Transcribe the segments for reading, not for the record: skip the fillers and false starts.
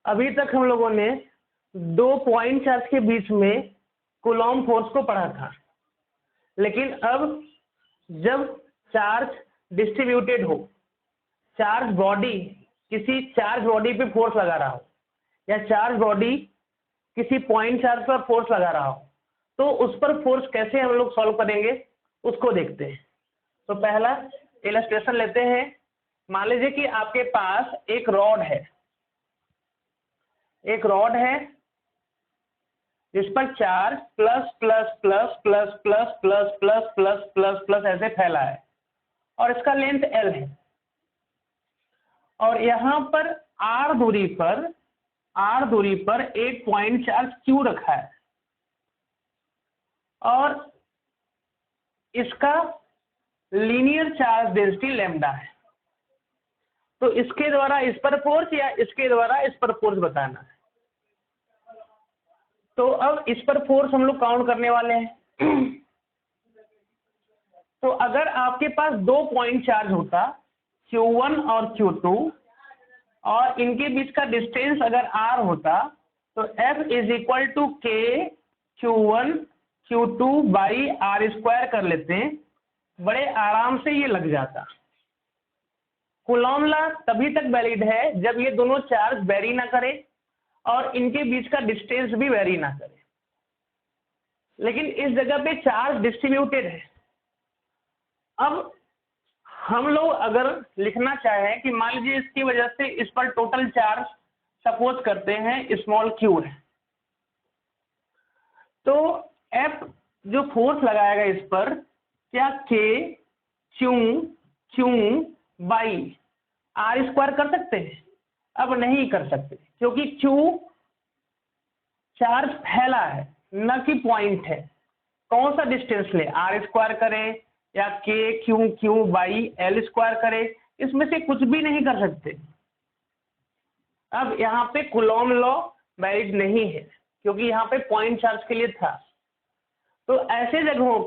अभी तक हम लोगों ने दो पॉइंट चार्ज के बीच में कूलॉम फोर्स को पढ़ा था, लेकिन अब जब चार्ज डिस्ट्रीब्यूटेड हो, चार्ज बॉडी किसी चार्ज बॉडी पे फोर्स लगा रहा हो या चार्ज बॉडी किसी पॉइंट चार्ज पर फोर्स लगा रहा हो, तो उस पर फोर्स कैसे हम लोग सॉल्व करेंगे उसको देखते हैं। तो पहला इलस्ट्रेशन लेते हैं। मान लीजिए कि आपके पास एक रॉड है, जिस पर charge plus plus plus plus plus plus plus plus plus plus ऐसे फैला है और इसका लेंथ L है, और यहां पर R दूरी पर एक पॉइंट चार्ज Q रखा है और इसका लीनियर चार्ज डेंसिटी लैम्डा है। तो इसके द्वारा इस पर फोर्स या इसके द्वारा इस पर फोर्स बताना है। तो अब इस पर फोर्स हम लोग काउंट करने वाले हैं। तो अगर आपके पास दो पॉइंट चार्ज होता Q1 और Q2 और इनके बीच का डिस्टेंस अगर R होता तो F is equal to K Q1 Q2 by R² कर लेते हैं, बड़े आराम से ये लग जाता। कूलॉम लॉ तभी तक वैलिड है जब ये दोनों चार्ज वेरी ना करे और इनके बीच का डिस्टेंस भी वेरी ना करे, लेकिन इस जगह पे चार्ज डिस्ट्रीब्यूटेड है। अब हम लोग अगर लिखना चाहें कि मान लीजिए इसकी वजह से इस पर टोटल चार्ज सपोज करते हैं स्मॉल q है, तो F जो फोर्स लगाएगा इस पर क्या K Q बाई R² कर सकते हैं? अब नहीं कर सकते, क्योंकि Q चार्ज फैला है न कि पॉइंट है। कौन सा डिस्टेंस ले, R² करे या K Q बाई L² करे, इसमें से कुछ भी नहीं कर सकते। अब यहाँ पे कूलॉम लॉ वैलिड नहीं है क्योंकि यहाँ पे पॉइंट चार्ज के लिए था। तो ऐसे जगहों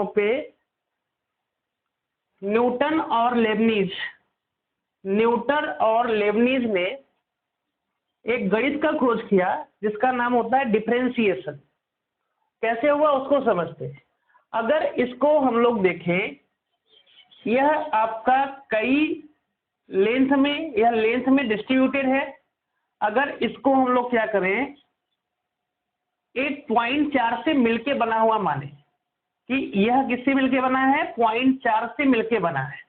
पे न्यूटन और लेबनीज ने एक गणित का खोज किया जिसका नाम होता है डिफरेंशिएशन। कैसे हुआ उसको समझते हैं। अगर इसको हम लोग देखें, यह आपका लेंथ में डिस्ट्रीब्यूटेड है। अगर इसको हम लोग क्या करें, एक पॉइंट चार्ज से मिलके बना हुआ माने कि यह किससे मिलके बना है, पॉइंट चार्ज से मिलके बना है।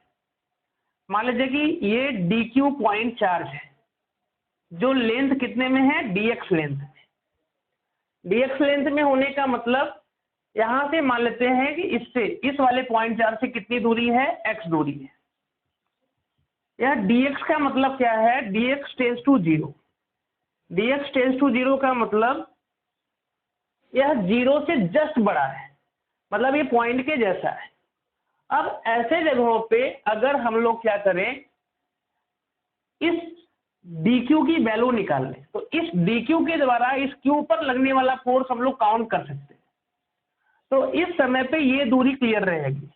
मान लीजिए कि ये dq पॉइंट चार्ज है जो लेंथ कितने में है, dx लेंथ में होने का मतलब यहां से मान लेते हैं कि इस वाले पॉइंट चार्ज से कितनी दूरी है, x दूरी है। यह dx का मतलब क्या है, dx टेंस टू 0 का मतलब यह 0 से जस्ट बड़ा है, मतलब ये पॉइंट के जैसा है। अब ऐसे जगहों पे अगर हम लोग क्या करें, इस dq की वैल्यू निकाल लें, तो इस dq के द्वारा इस q पर लगने वाला फोर्स हम लोग काउंट कर सकते हैं। तो इस समय पे ये दूरी क्लियर रहेगी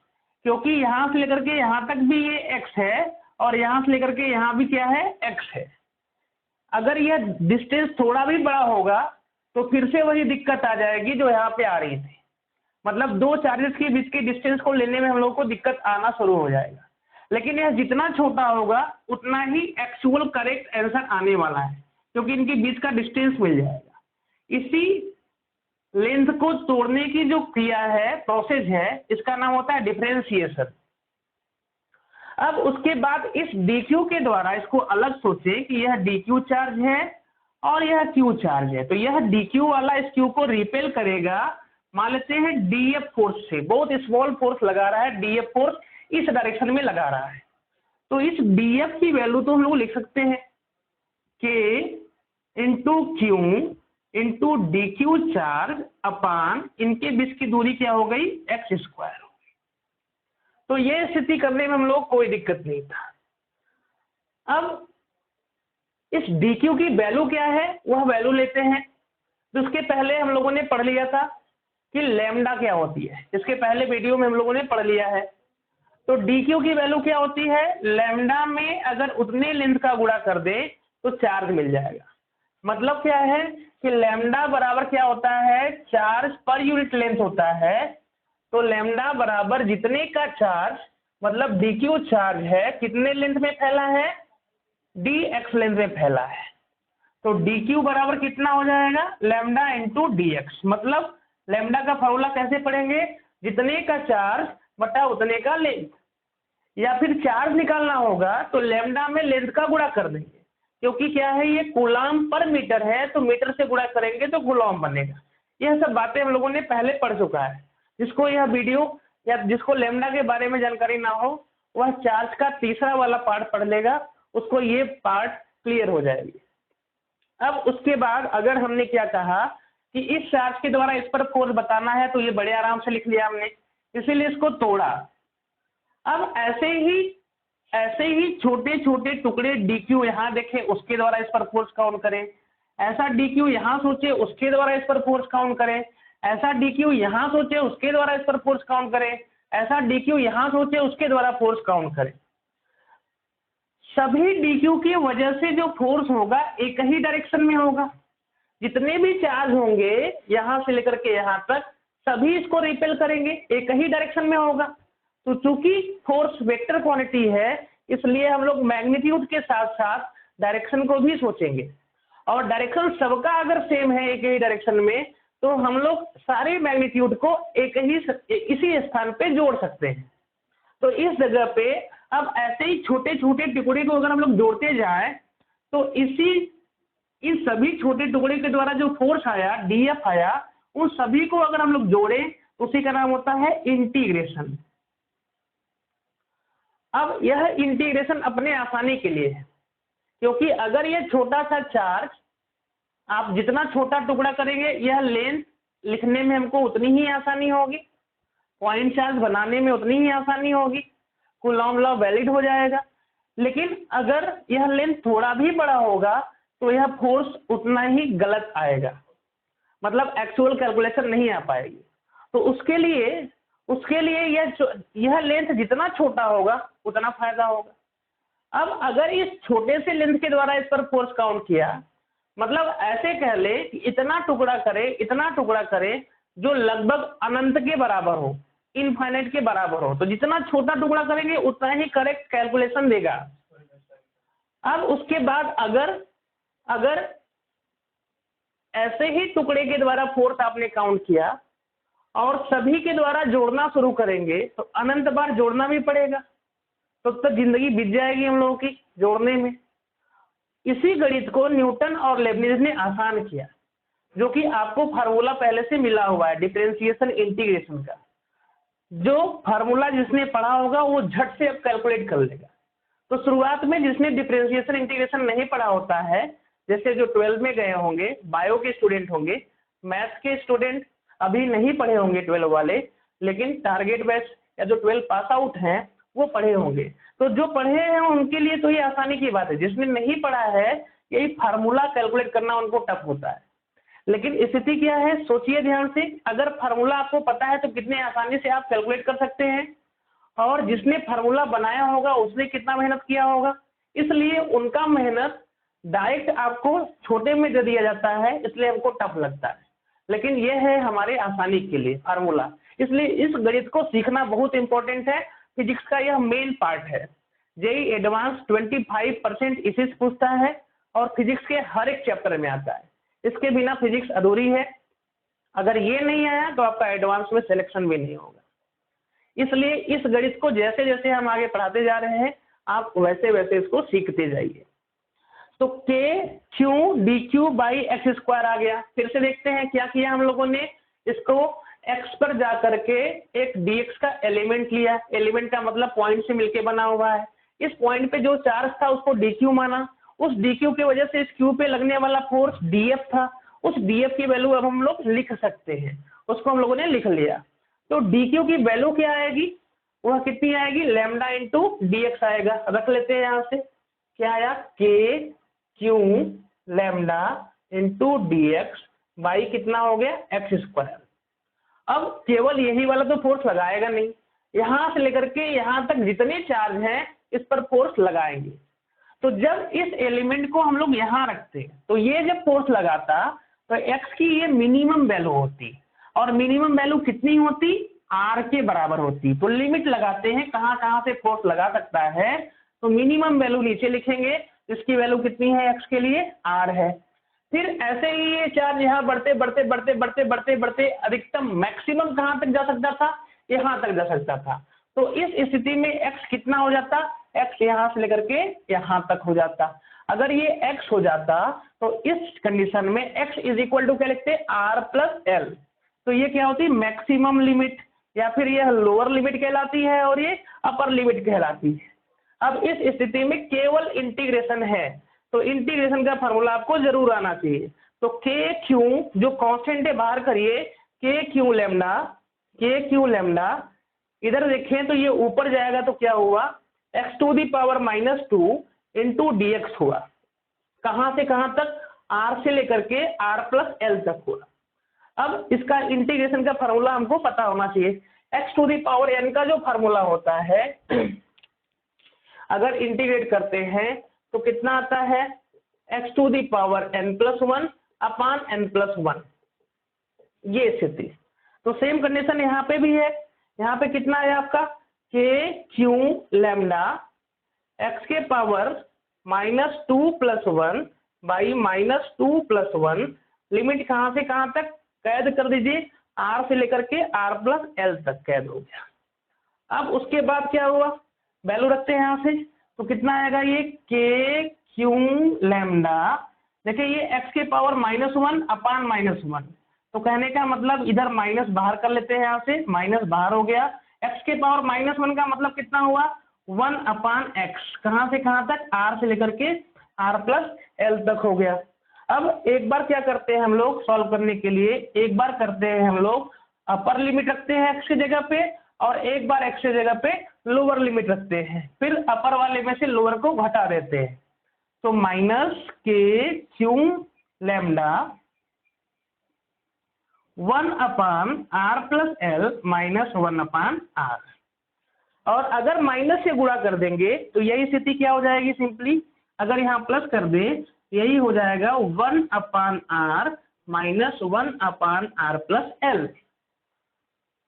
क्योंकि यहां से लेकर के यहां तक भी ये x है और यहां से लेकर के यहां भी क्या है, x है। अगर यह डिस्टेंस थोड़ा भी बड़ा होगा तो फिर से वही दिक्कत आ जाएगी जो यहाँ पे आ रही थी, मतलब दो चार्जेस के बीच के डिस्टेंस को लेने में हम लोग को दिक्कत आना शुरू हो जाएगा। लेकिन यह जितना छोटा होगा उतना ही एक्चुअल करेक्ट आंसर आने वाला है क्योंकि इनके बीच का डिस्टेंस मिल जाएगा। इसी लेंथ को तोड़ने की जो क्रिया है, प्रोसेस है, इसका नाम होता है डिफरेंशिएशन। अब उसके बाद इस dq के द्वारा इसको अलग सोचें कि यह dq चार्ज है और यह q चार्ज है, तो यह dq वाला इस q को रिपेल करेगा। मान लेते हैं dF फोर्स से, बहुत स्मॉल फोर्स लगा रहा है, dF फोर्स इस डायरेक्शन में लगा रहा है। तो इस dF की वैल्यू तो हम लोग लिख सकते हैं K into Q into dq charge upon इनके बीच की दूरी क्या हो गई, x² हो गई। तो ये स्थिति करने में हम लोग कोई दिक्कत नहीं था। अब इस dq की वैल्यू क्या है, वह वैल्यू लेते हैं। तो उसके पहले हम लोगों ने पढ़ लिया था कि लैम्डा क्या होती है, इसके पहले वीडियो में हम लोगों ने पढ़ लिया है। तो dq की वैल्यू क्या होती है, लैम्डा में अगर उतने लेंथ का गुणा कर दे तो चार्ज मिल जाएगा। मतलब क्या है कि लैम्डा बराबर क्या होता है, चार्ज पर यूनिट लेंथ होता है। तो लैम्डा बराबर जितने का चार्ज, मतलब डी क्यू चार्ज है, कितने लेंथ में फैला है, डी एक्स लेंथ में फैला है। तो डी क्यू बराबर कितना हो जाएगा, लैम्डा इंटू डी एक्स। मतलब लैम्डा का फॉर्मूला कैसे पढ़ेंगे, जितने का चार्ज बटा उतने का लेंथ। या फिर चार्ज निकालना होगा तो लैम्डा में लेंथ का गुणा कर देंगे, क्योंकि क्या है ये कूलाम पर मीटर है, तो मीटर से गुणा करेंगे तो कूलाम बनेगा। यह सब बातें हम लोगों ने पहले पढ़ चुका है। जिसको यह वीडियो या जिसको लैम्डा के बारे में जानकारी ना हो, वह चार्ज का तीसरा वाला पार्ट पढ़ लेगा, उसको ये पार्ट क्लियर हो जाएगी। अब उसके बाद अगर हमने क्या कहा कि इस चार्ज के द्वारा इस पर फोर्स बताना है, तो ये बड़े आराम से लिख लिया हमने, इसीलिए इसको तोड़ा। अब ऐसे ही छोटे छोटे टुकड़े डी क्यू यहाँ देखें, उसके द्वारा इस पर फोर्स काउंट करें। ऐसा डी क्यू यहाँ सोचे, उसके द्वारा इस पर फोर्स काउंट करें। ऐसा डी क्यू यहाँ सोचे, उसके द्वारा इस पर फोर्स काउंट करें। ऐसा डी क्यू यहाँ सोचे, उसके द्वारा फोर्स काउंट करें। सभी डी क्यू की वजह से जो फोर्स होगा एक ही डायरेक्शन में होगा। जितने भी चार्ज होंगे यहां से लेकर के यहां तक, सभी इसको रिपेल करेंगे, एक ही डायरेक्शन में होगा। तो चूंकि फोर्स वेक्टर क्वांटिटी है, इसलिए हम लोग मैग्नीट्यूड के साथ साथ डायरेक्शन को भी सोचेंगे। और डायरेक्शन सबका अगर सेम है एक ही डायरेक्शन में, तो हम लोग सारे मैग्नीट्यूड को इसी स्थान पे जोड़ सकते हैं। तो इस जगह पे अब ऐसे ही छोटे छोटे टुकड़े को अगर हम लोग जोड़ते जाएं, तो इन सभी छोटे टुकड़े के द्वारा जो फोर्स आया, डीएफ आया, उन सभी को अगर हम लोग जोड़े तो उसी का नाम होता है इंटीग्रेशन। अब यह इंटीग्रेशन अपने आसानी के लिए है, क्योंकि अगर यह छोटा सा चार्ज आप जितना छोटा टुकड़ा करेंगे, यह लेंथ लिखने में हमको उतनी ही आसानी होगी, पॉइंट चार्ज बनाने में उतनी ही आसानी होगी, कूलॉम लॉ वैलिड हो जाएगा। लेकिन अगर यह लेंथ थोड़ा भी बड़ा होगा तो यह फोर्स उतना ही गलत आएगा, मतलब एक्चुअल कैलकुलेशन नहीं आ पाएगी। तो उसके लिए यह लेंथ जितना छोटा होगा उतना फायदा होगा। अब अगर इस छोटे से लेंथ के द्वारा इस पर फोर्स काउंट किया, मतलब ऐसे कह ले कि इतना टुकड़ा करे जो लगभग अनंत के बराबर हो, इनफाइनाइट के बराबर हो, तो जितना छोटा टुकड़ा करेंगे उतना ही करेक्ट कैलकुलेशन देगा। अब उसके बाद अगर ऐसे ही टुकड़े के द्वारा फोर्स आपने काउंट किया और सभी के द्वारा जोड़ना शुरू करेंगे, तो अनंत बार जोड़ना भी पड़ेगा, तो जिंदगी बीत जाएगी हम लोगों की जोड़ने में। इसी गणित को न्यूटन और लेबनिज ने आसान किया, जो कि आपको फार्मूला पहले से मिला हुआ है डिफरेंशिएशन इंटीग्रेशन का। जो फार्मूला जिसने पढ़ा होगा वो झट से अब कैलकुलेट कर लेगा। तो शुरुआत में जिसने डिफरेंशिएशन इंटीग्रेशन नहीं पढ़ा होता है, जैसे जो 12 में गए होंगे, बायो के स्टूडेंट होंगे, मैथ्स के स्टूडेंट अभी नहीं पढ़े होंगे 12 वाले, लेकिन टारगेट बैच या जो 12 पास आउट हैं वो पढ़े होंगे। तो जो पढ़े हैं उनके लिए तो ये आसानी की बात है, जिसने नहीं पढ़ा है यही फार्मूला कैलकुलेट करना उनको टफ होता है। लेकिन स्थिति क्या है, सोचिए ध्यान से, अगर फार्मूला आपको पता है तो कितने आसानी से आप कैलकुलेट कर सकते हैं, और जिसने फार्मूला बनाया होगा उसने कितना मेहनत किया होगा। इसलिए उनका मेहनत डायरेक्ट आपको छोटे में दे दिया जाता है, इसलिए हमको टफ लगता है, लेकिन यह है हमारे आसानी के लिए फार्मूला। इसलिए इस गणित को सीखना बहुत इंपॉर्टेंट है, फिजिक्स का यह मेन पार्ट है। जेई एडवांस 25% इसी से पूछता है और फिजिक्स के हर एक चैप्टर में आता है, इसके बिना फिजिक्स अधूरी है। अगर ये नहीं आया तो आपका एडवांस में सिलेक्शन भी नहीं होगा। इसलिए इस गणित को जैसे जैसे हम आगे पढ़ाते जा रहे हैं, आप वैसे वैसे इसको सीखते जाइए। तो k q d q by x square आ गया। फिर से देखते हैं क्या किया हम लोगों ने, इसको एक्स पर जा करके एक dx का एलिमेंट लिया। एलिमेंट का मतलब पॉइंट से मिलके बना हुआ है। इस पॉइंट पे जो चार्ज था उसको dq माना, उस dq की वजह से इस q पे लगने वाला फोर्स df था। उस df की वैल्यू अब हम लोग लिख सकते हैं, उसको हम लोगों ने लिख लिया। तो dq की वैल्यू क्या आएगी, वह कितनी आएगी, लैम्डा इंटू dx आएगा। रख लेते हैं यहाँ से, क्या आया, k q lambda into dx by कितना हो गया, एक्स स्क्वायर। अब केवल यही वाला तो फोर्स लगाएगा नहीं, यहां से लेकर के यहां तक जितने चार्ज हैं इस पर फोर्स लगाएंगे। तो जब इस एलिमेंट को हम लोग यहाँ रखते तो ये जब फोर्स लगाता तो x की ये मिनिमम वैल्यू होती, और मिनिमम वैल्यू कितनी होती, r के बराबर होती। तो लिमिट लगाते हैं कहाँ कहाँ से फोर्स लगा सकता है, तो मिनिमम वैल्यू नीचे लिखेंगे, इसकी वैल्यू कितनी है x के लिए, r है। फिर ऐसे ही ये चार्ज यहाँ बढ़ते बढ़ते बढ़ते बढ़ते बढ़ते बढ़ते अधिकतम मैक्सिमम कहाँ तक जा सकता था, यहाँ तक जा सकता था। तो इस स्थिति में x कितना हो जाता, x यहाँ से लेकर के यहाँ तक हो जाता। अगर ये x हो जाता तो इस कंडीशन में x इज इक्वल टू क्या लिखते हैं, r प्लस एल। तो ये क्या होती है, मैक्सिमम लिमिट, या फिर यह लोअर लिमिट कहलाती है और ये अपर लिमिट कहलाती है। अब इस स्थिति में केवल इंटीग्रेशन है, तो इंटीग्रेशन का फॉर्मूला आपको जरूर आना चाहिए। तो के क्यू जो कांस्टेंट है बाहर करिए, के क्यू लेमडा, इधर देखें तो ये ऊपर जाएगा तो क्या हुआ, x to the power -2 into dx हुआ। कहां से कहां तक, r से लेकर के r प्लस एल तक हुआ। अब इसका इंटीग्रेशन का फॉर्मूला हमको पता होना चाहिए। x to the power n का जो फॉर्मूला होता है अगर इंटीग्रेट करते हैं तो कितना आता है, x to the power n+1 upon n+1, ये स्थिति। तो सेम कंडीशन यहाँ पे भी है, यहाँ पे कितना है आपका, के क्यू लेमडा x के पावर -2+1 बाई -2+1, लिमिट कहाँ से कहाँ तक कैद कर दीजिए, r से लेकर के r प्लस एल तक कैद हो गया। अब उसके बाद क्या हुआ, वैल्यू रखते हैं यहाँ से, तो कितना आएगा ये के क्यू लेमडा, देखिए ये x के पावर -1 अपान -1, तो कहने का मतलब इधर माइनस बाहर कर लेते हैं, यहाँ से माइनस बाहर हो गया। x के पावर -1 का मतलब कितना हुआ, 1 अपान एक्स, कहाँ से कहाँ तक, r से लेकर के r प्लस एल तक हो गया। अब एक बार क्या करते हैं हम लोग सॉल्व करने के लिए, एक बार करते हैं हम लोग अपर लिमिट रखते हैं x की जगह पे, और एक बार x की जगह पे लोअर लिमिट रखते हैं, फिर अपर वाले में से लोअर को घटा देते हैं। तो माइनस के क्यू लेमडा 1 अपान r प्लस एल -1 अपान r, और अगर माइनस से गुणा कर देंगे तो यही स्थिति क्या हो जाएगी, सिंपली अगर यहाँ प्लस कर दे यही हो जाएगा 1 अपान r -1 अपान r प्लस एल।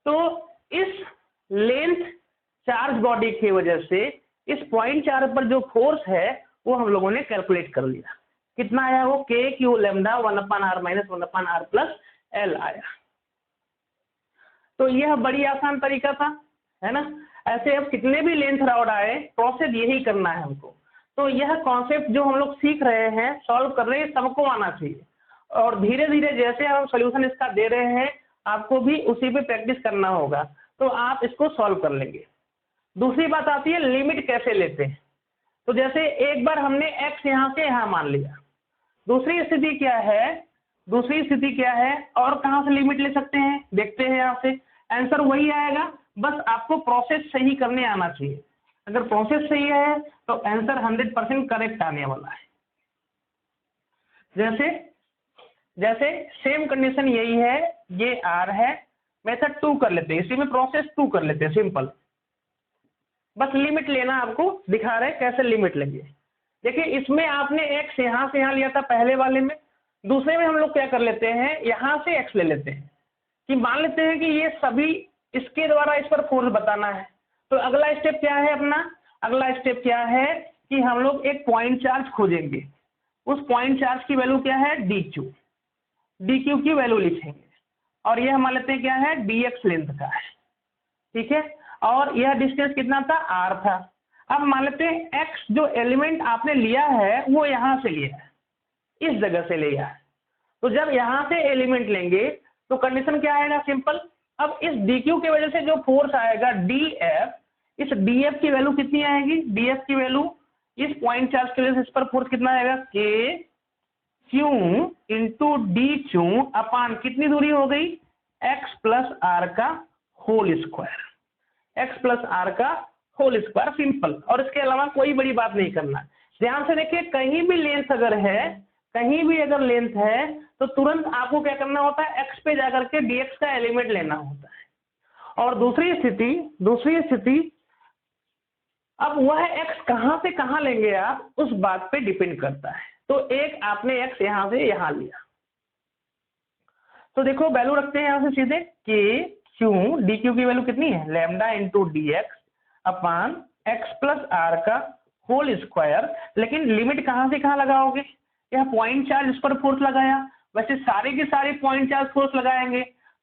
तो इस लेंथ चार्ज बॉडी की वजह से इस पॉइंट चार्ज पर जो फोर्स है वो हम लोगों ने कैलकुलेट कर लिया, कितना आया वो, के क्यू लेमडा 1 अपान r -1 अपान r प्लस एल आया। तो यह बड़ी आसान तरीका था, है ना। ऐसे अब कितने भी लेंथ राउंड आए प्रोसेस यही करना है हमको। तो यह कॉन्सेप्ट जो हम लोग सीख रहे हैं, सॉल्व कर रहे हैं, सबको आना चाहिए, और धीरे धीरे जैसे हम सोल्यूशन इसका दे रहे हैं आपको भी उसी पे प्रैक्टिस करना होगा, तो आप इसको सॉल्व कर लेंगे। दूसरी बात आती है लिमिट कैसे लेते हैं। तो जैसे एक बार हमने x यहाँ से यहाँ मान लिया, दूसरी स्थिति क्या है, और कहाँ से लिमिट ले सकते हैं, देखते हैं यहाँ से, आंसर वही आएगा, बस आपको प्रोसेस सही करने आना चाहिए। अगर प्रोसेस सही है तो आंसर 100% करेक्ट आने वाला है। जैसे सेम कंडीशन यही है, ये r है, मेथड 2 कर लेते हैं, इसी में प्रोसेस 2 कर लेते हैं, सिंपल, बस लिमिट लेना आपको दिखा रहे कैसे लिमिट लेंगे। देखिए इसमें आपने x यहाँ से यहाँ लिया था पहले वाले में, दूसरे में हम लोग क्या कर लेते हैं, यहाँ से x ले लेते हैं, कि मान लेते हैं कि ये सभी इसके द्वारा इस पर फोर्स बताना है। तो अगला स्टेप क्या है अपना, अगला स्टेप क्या है कि हम लोग एक पॉइंट चार्ज खोजेंगे, उस पॉइंट चार्ज की वैल्यू क्या है, dq की वैल्यू लिखेंगे, और यह मान लेते हैं क्या है, dx लेंथ का है, ठीक है, और यह डिस्टेंस कितना था, r था। अब मान लेते हैं x जो एलिमेंट आपने लिया है वो यहाँ से लिया है, इस जगह से लिया है। तो जब यहाँ से एलिमेंट लेंगे तो कंडीशन क्या आएगा, सिंपल, अब इस dq की वजह से जो फोर्स आएगा df, इस df की वैल्यू कितनी आएगी, df की वैल्यू इस पॉइंट चार्ज की वजह से इस पर फोर्स कितना आएगा, k q into d q upon कितनी दूरी हो गई, x प्लस r का whole square, x plus r का होल स्क्वायर, सिंपल, और इसके अलावा कोई बड़ी बात नहीं करना। ध्यान से देखिए कहीं भी लेंथ अगर है, कहीं भी अगर लेंथ है तो तुरंत आपको क्या करना होता है, x पे जाकर के dx का एलिमेंट लेना होता है। और दूसरी स्थिति अब वह x कहां से कहां लेंगे आप, उस बात पे डिपेंड करता है। तो एक आपने x यहां से यहां लिया, तो देखो वैल्यू रखते हैं यहां से सीधे k q, डी क्यू की वैल्यू कितनी है, lambda into d x upon x plus r का होल स्क्वायर। लेकिन लिमिट कहां से कहां लगाओगे, यह पॉइंट चार्ज इस पर फोर्स लगाया, वैसे सारे के सारे पॉइंट चार्ज फोर्स लगाएंगे,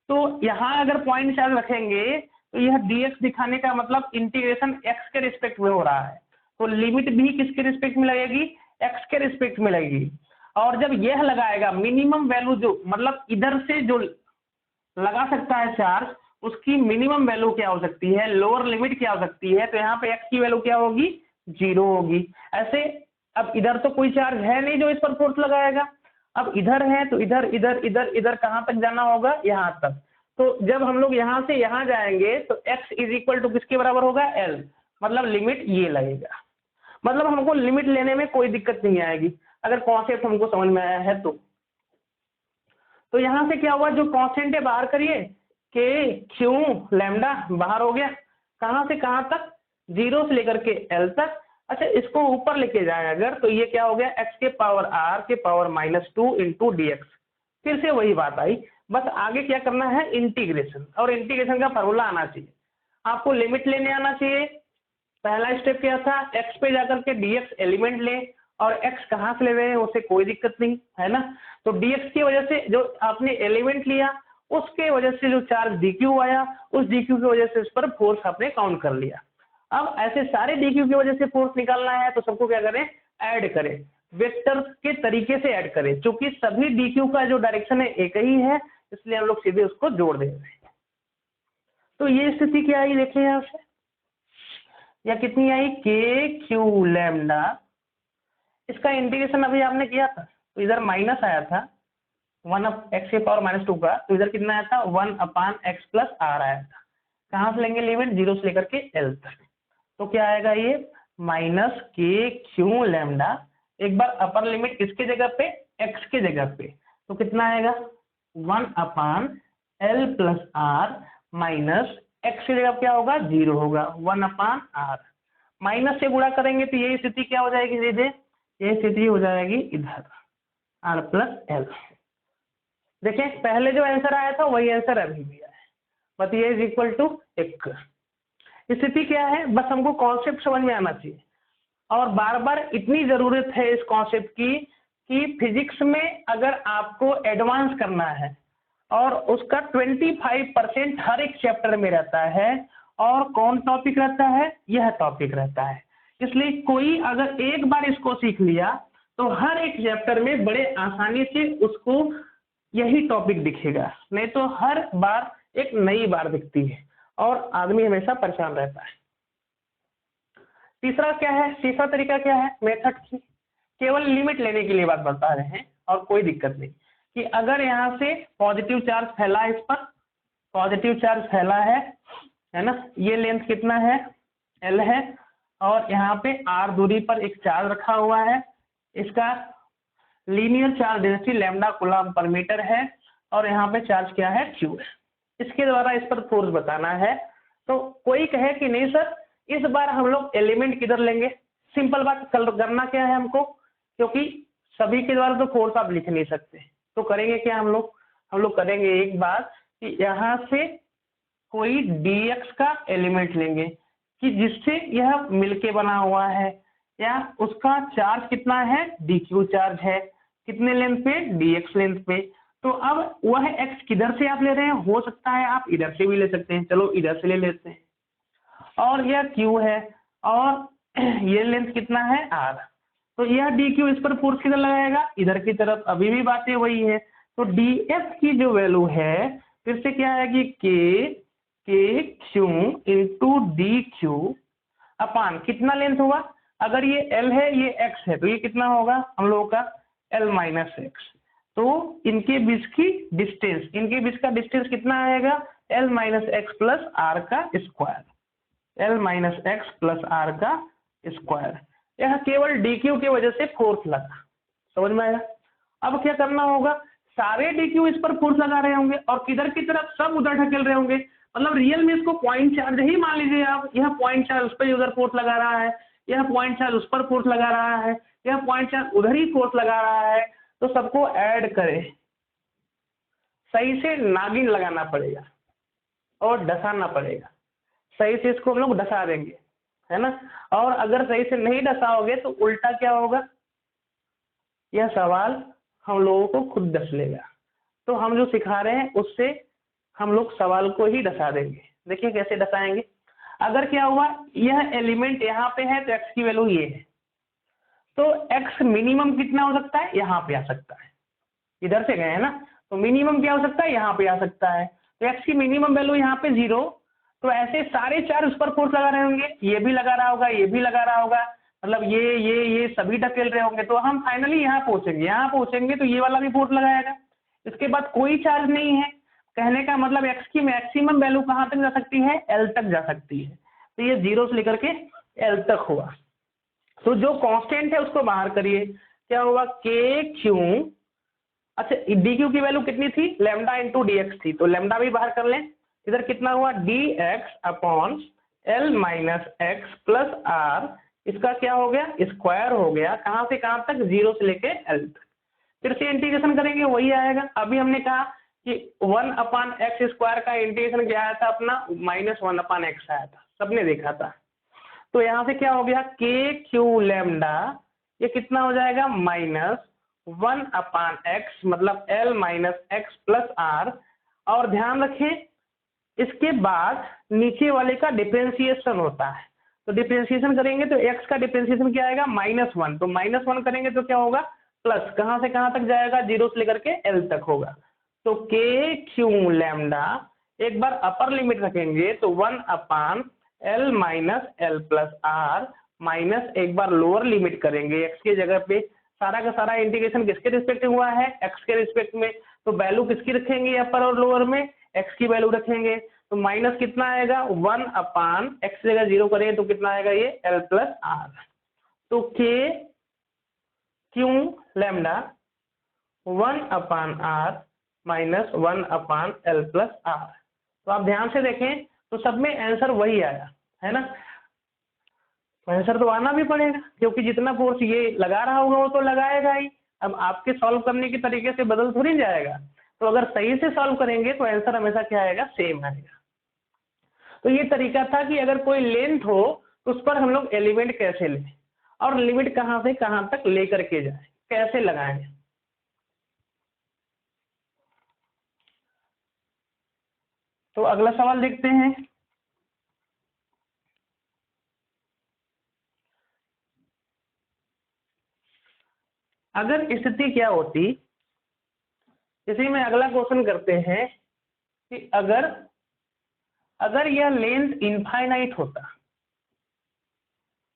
तो यहाँ अगर पॉइंट चार्ज रखेंगे तो यह dx दिखाने का मतलब इंटीग्रेशन x के रिस्पेक्ट में हो रहा है, तो लिमिट भी किसके रिस्पेक्ट में लगेगी, x के रिस्पेक्ट में लगेगी। और जब यह लगाएगा मिनिमम वैल्यू, जो मतलब इधर से जो लगा सकता है चार्ज, उसकी मिनिमम वैल्यू क्या हो सकती है, लोअर लिमिट क्या हो सकती है, तो यहाँ पे x की वैल्यू क्या होगी, 0 होगी। ऐसे अब इधर तो कोई चार्ज है नहीं जो इस पर फोर्स लगाएगा, अब इधर है तो इधर इधर इधर इधर कहां तक जाना होगा, यहां तक। तो जब हम लोग यहां से यहां जाएंगे तो x इज इक्वल टू किसके बराबर होगा, l, मतलब लिमिट ये लगेगा। मतलब हमको लिमिट लेने में कोई दिक्कत नहीं आएगी अगर कॉन्सेप्ट हमको समझ में आया है तो यहां से क्या हुआ, जो कॉन्स्टेंट है बाहर करिए, के क्यू लैम्डा बाहर हो गया, कहां से कहां तक, 0 से लेकर के l तक। अच्छा इसको ऊपर लेके जाए अगर, तो ये क्या हो गया, x के पावर r के पावर -2 इंटू डी एक्स। फिर से वही बात आई, बस आगे क्या करना है, इंटीग्रेशन, और इंटीग्रेशन का फॉर्मूला आना चाहिए आपको, लिमिट लेने आना चाहिए। पहला स्टेप क्या था, x पे जाकर के dx एलिमेंट ले, और x कहाँ से ले रहे हैं उससे कोई दिक्कत नहीं है ना। तो dx की वजह से जो आपने एलिमेंट लिया, उसके वजह से जो चार्ज dq आया, उस dq की वजह से उस पर फोर्स आपने काउंट कर लिया। अब ऐसे सारे dq की वजह से फोर्स निकालना है तो सबको क्या करें, ऐड करें, वेक्टर के तरीके से ऐड करें, क्योंकि सभी dq का जो डायरेक्शन है एक ही है, इसलिए हम लोग सीधे उसको जोड़ देंगे। तो ये स्थिति क्या आई देखिए यहाँ से, या कितनी आई, के क्यू लैम्डा, इसका इंटीग्रेशन अभी आपने किया था तो इधर माइनस आया था 1 x के पावर -2 का, तो इधर कितना आया था, 1 अपान x प्लस आर आया था। कहां से लेंगे लिमिट, 0 से लेकर के l तक, तो क्या आएगा ये माइनस के क्यू लैम्डा, एक बार अपर लिमिट किसके जगह पे, x के जगह पे, तो कितना आएगा 1 upon l plus r minus x की जगह क्या होगा, 0 होगा, 1 अपान आर, माइनस से गुणा करेंगे तो यही स्थिति क्या हो जाएगी सीधे, ये स्थिति हो जाएगी इधर r प्लस l। देखें पहले जो आंसर आया था वही आंसर अभी भी आया है, बट ये इज इक्वल टू 1। स्थिति क्या है, बस हमको कॉन्सेप्ट समझ में आना चाहिए, और बार बार इतनी जरूरत है इस कॉन्सेप्ट की कि फिजिक्स में अगर आपको एडवांस करना है और उसका 25% हर एक चैप्टर में रहता है, और कौन टॉपिक रहता है, यह टॉपिक रहता है। इसलिए कोई अगर एक बार इसको सीख लिया तो हर एक चैप्टर में बड़े आसानी से उसको यही टॉपिक दिखेगा, नहीं तो हर बार एक नई बार दिखती है और आदमी हमेशा परेशान रहता है। तीसरा क्या है, तीसरा तरीका क्या है मेथड की, केवल लिमिट लेने के लिए बात बता रहे हैं और कोई दिक्कत नहीं, कि अगर यहाँ से पॉजिटिव चार्ज फैला है, इस पर पॉजिटिव चार्ज फैला है ना, ये लेंथ कितना है, l है, और यहाँ पे r दूरी पर एक चार्ज रखा हुआ है, इसका linear charge density lambda coulomb पर मीटर है, और यहाँ पे चार्ज क्या है, q है, इसके द्वारा इस पर फोर्स बताना है। तो कोई कहे कि नहीं सर इस बार हम लोग एलिमेंट किधर लेंगे, सिंपल बात, कल करना क्या है हमको, क्योंकि सभी के द्वारा तो फोर्स आप लिख नहीं सकते, तो करेंगे क्या हम लोग करेंगे एक बात कि यहाँ से कोई dx का एलिमेंट लेंगे कि जिससे यह मिलके बना हुआ है, या उसका चार्ज कितना है, dq चार्ज है, कितने लेंथ पे, dx लेंथ पे। तो अब वह x किधर से आप ले रहे हैं, हो सकता है आप इधर से भी ले सकते हैं, चलो इधर से ले लेते हैं, और यह q है, और ये लेंथ कितना है, r, तो यह dq इस पर फोर्स किधर लगाएगा, इधर की तरफ, अभी भी बातें वही है। तो df की जो वैल्यू है फिर से क्या आएगी, के क्यू इंटू डी क्यू अपान कितना लेंथ हुआ, अगर ये l है ये x है तो ये कितना होगा हम लोगों का l माइनस एक्स, तो इनके बीच की डिस्टेंस, इनके बीच का डिस्टेंस कितना आएगा, l minus x plus r का square, l minus x plus r का स्क्वायर। यह केवल dq की वजह से फोर्स लगा, समझ में आया। अब क्या करना होगा, सारे dq इस पर फोर्स लगा रहे होंगे और किधर की तरफ, सब उधर ढकेल रहे होंगे, मतलब रियल में इसको पॉइंट चार्ज ही मान लीजिए आप, यह पॉइंट चार्ज उस पर उधर फोर्स लगा रहा है, यह पॉइंट चार्ज उस पर फोर्स लगा रहा है, यह पॉइंट चार्ज उधर ही फोर्स लगा रहा है, तो सबको ऐड करें, सही से नागिन लगाना पड़ेगा और डसाना पड़ेगा, सही से इसको हम लोग डसा देंगे, है ना। और अगर सही से नहीं डसाओगे तो उल्टा क्या होगा, यह सवाल हम लोगों को खुद डस लेगा। तो हम जो सिखा रहे हैं उससे हम लोग सवाल को ही डसा देंगे। देखिए कैसे डसाएंगे। अगर क्या हुआ, यह एलिमेंट यहाँ पे है तो x की वैल्यू ये है, तो x मिनिमम कितना हो सकता है, यहाँ पे आ सकता है, इधर से गए हैं ना, तो मिनिमम क्या हो सकता है, यहाँ पे आ सकता है, तो x की मिनिमम वैल्यू यहाँ पे 0। तो ऐसे सारे चार उस पर फोर्स लगा रहे होंगे, ये भी लगा रहा होगा, ये भी लगा रहा होगा, मतलब ये सभी ढकेल रहे होंगे, तो हम फाइनली यहाँ पहुंचेंगे तो ये वाला भी फोर्स लगाएगा। इसके बाद कोई चार्ज नहीं है, कहने का मतलब x की मैक्सिमम वैल्यू कहाँ तक जा सकती है, L तक जा सकती है, तो ये 0 से लेकर के L तक हुआ। तो जो कांस्टेंट है उसको बाहर करिए, क्या होगा, के क्यू, अच्छा डी क्यू की वैल्यू कितनी थी, लैम्डा इंटू डी एक्स थी, तो लैम्डा भी बाहर कर लें, इधर कितना हुआ, d x upon l minus x plus r, इसका क्या हो गया, स्क्वायर हो गया, कहाँ से कहाँ तक, 0 से लेके एल तक। फिर से इंटीग्रेशन करेंगे वही आएगा। अभी हमने कहा कि 1 अपान एक्स स्क्वायर का इंटीग्रेशन क्या आया था अपना, -1 अपान एक्स आया था, सबने देखा था। तो यहाँ से क्या हो गया, के क्यू लैम्डा, ये कितना हो जाएगा, -1 अपान एक्स, मतलब l minus x plus r. और ध्यान रखें इसके बाद नीचे वाले का डिफरेंशिएशन होता है, तो डिफरेंशिएशन करेंगे तो x का डिफरेंशिएशन क्या आएगा, -1, तो -1 करेंगे तो क्या होगा, प्लस, कहाँ से कहाँ तक जाएगा, 0 से लेकर के L तक होगा। तो के क्यू लैम्डा, एक बार अपर लिमिट रखेंगे तो 1 upon l minus l plus r, minus एक बार लोअर लिमिट करेंगे, x की जगह पे सारा का सारा इंटीग्रेशन किसके रिस्पेक्ट में हुआ है, x के रिस्पेक्ट में, तो वैल्यू किसकी रखेंगे अपर और लोअर में, x की वैल्यू रखेंगे, तो माइनस कितना आएगा, 1 अपान एक्स जगह 0 करें तो कितना आएगा, ये L प्लस आर। तो k q lambda 1 upon r minus 1 upon l plus r. तो आप ध्यान से देखें तो सब में आंसर वही आया है ना, आंसर तो आना भी पड़ेगा क्योंकि जितना फोर्स ये लगा रहा होगा वो तो लगाएगा ही। अब आपके सॉल्व करने के तरीके से बदल थोड़ी जाएगा, तो अगर सही से सॉल्व करेंगे तो आंसर हमेशा क्या आएगा, सेम आएगा। तो ये तरीका था कि अगर कोई लेंथ हो तो उस पर हम लोग एलिमेंट कैसे लें और लिमिट कहां से कहां तक लेकर के जाए, कैसे लगाएं। तो अगला सवाल देखते हैं। अगर स्थिति क्या होती, इसी में अगला क्वेश्चन करते हैं कि अगर यह लेंथ इनफाइनाइट होता,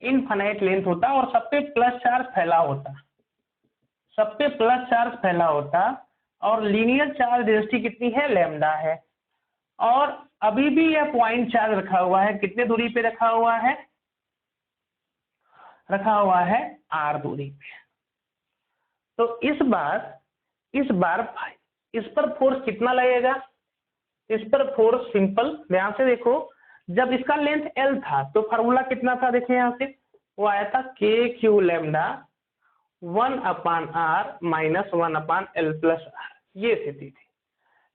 इनफाइनाइट लेंथ होता और सब पे प्लस चार्ज फैला होता, सब पे प्लस चार्ज फैला होता और लीनियर चार्ज डेंसिटी कितनी है, लैम्डा है, और अभी भी यह पॉइंट चार्ज रखा हुआ है, कितने दूरी पे रखा हुआ है, रखा हुआ है r दूरी पे। तो इस बार इस पर फोर्स कितना लगेगा, इस पर फोर्स सिंपल, ध्यान से देखो, जब इसका लेंथ L था तो फार्मूला कितना था, देखिए यहाँ से वो आया था k q lambda 1 upon r minus 1 upon l plus r, ये स्थिति थी।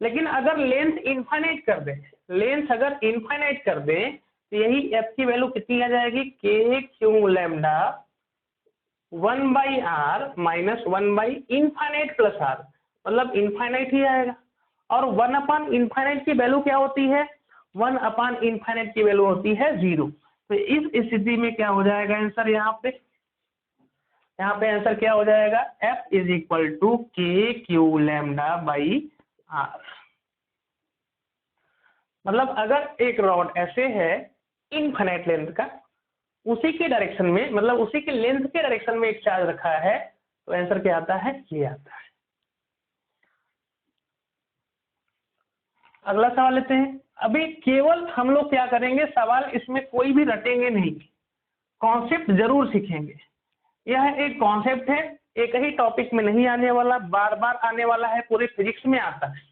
लेकिन अगर लेंथ इनफाइनाइट कर दे, लेंथ अगर इनफाइनाइट कर दे तो यही एफ की वैल्यू कितनी आ जाएगी, k q lambda 1 by r minus 1 by infinite plus r, मतलब इनफाइनाइट ही आएगा। और 1 अपान इनफाइनाइट की वैल्यू क्या होती है, 1 अपान इनफाइनाइट की वैल्यू होती है 0। तो इस स्थिति में क्या हो जाएगा आंसर, यहाँ पे आंसर क्या हो जाएगा, F इज इक्वल टू के क्यू लैम्डा बाई आर। मतलब अगर एक रॉड ऐसे है इनफाइनाइट लेंथ का, उसी के डायरेक्शन में, मतलब उसी के लेंथ के डायरेक्शन में एक चार्ज रखा है, तो आंसर क्या आता है, ये आता है। अगला सवाल लेते हैं। अभी केवल हम लोग क्या करेंगे, सवाल इसमें कोई भी रटेंगे नहीं, कॉन्सेप्ट जरूर सीखेंगे। यह एक कॉन्सेप्ट है, एक ही टॉपिक में नहीं आने वाला, बार बार आने वाला है, पूरे फिजिक्स में आता है।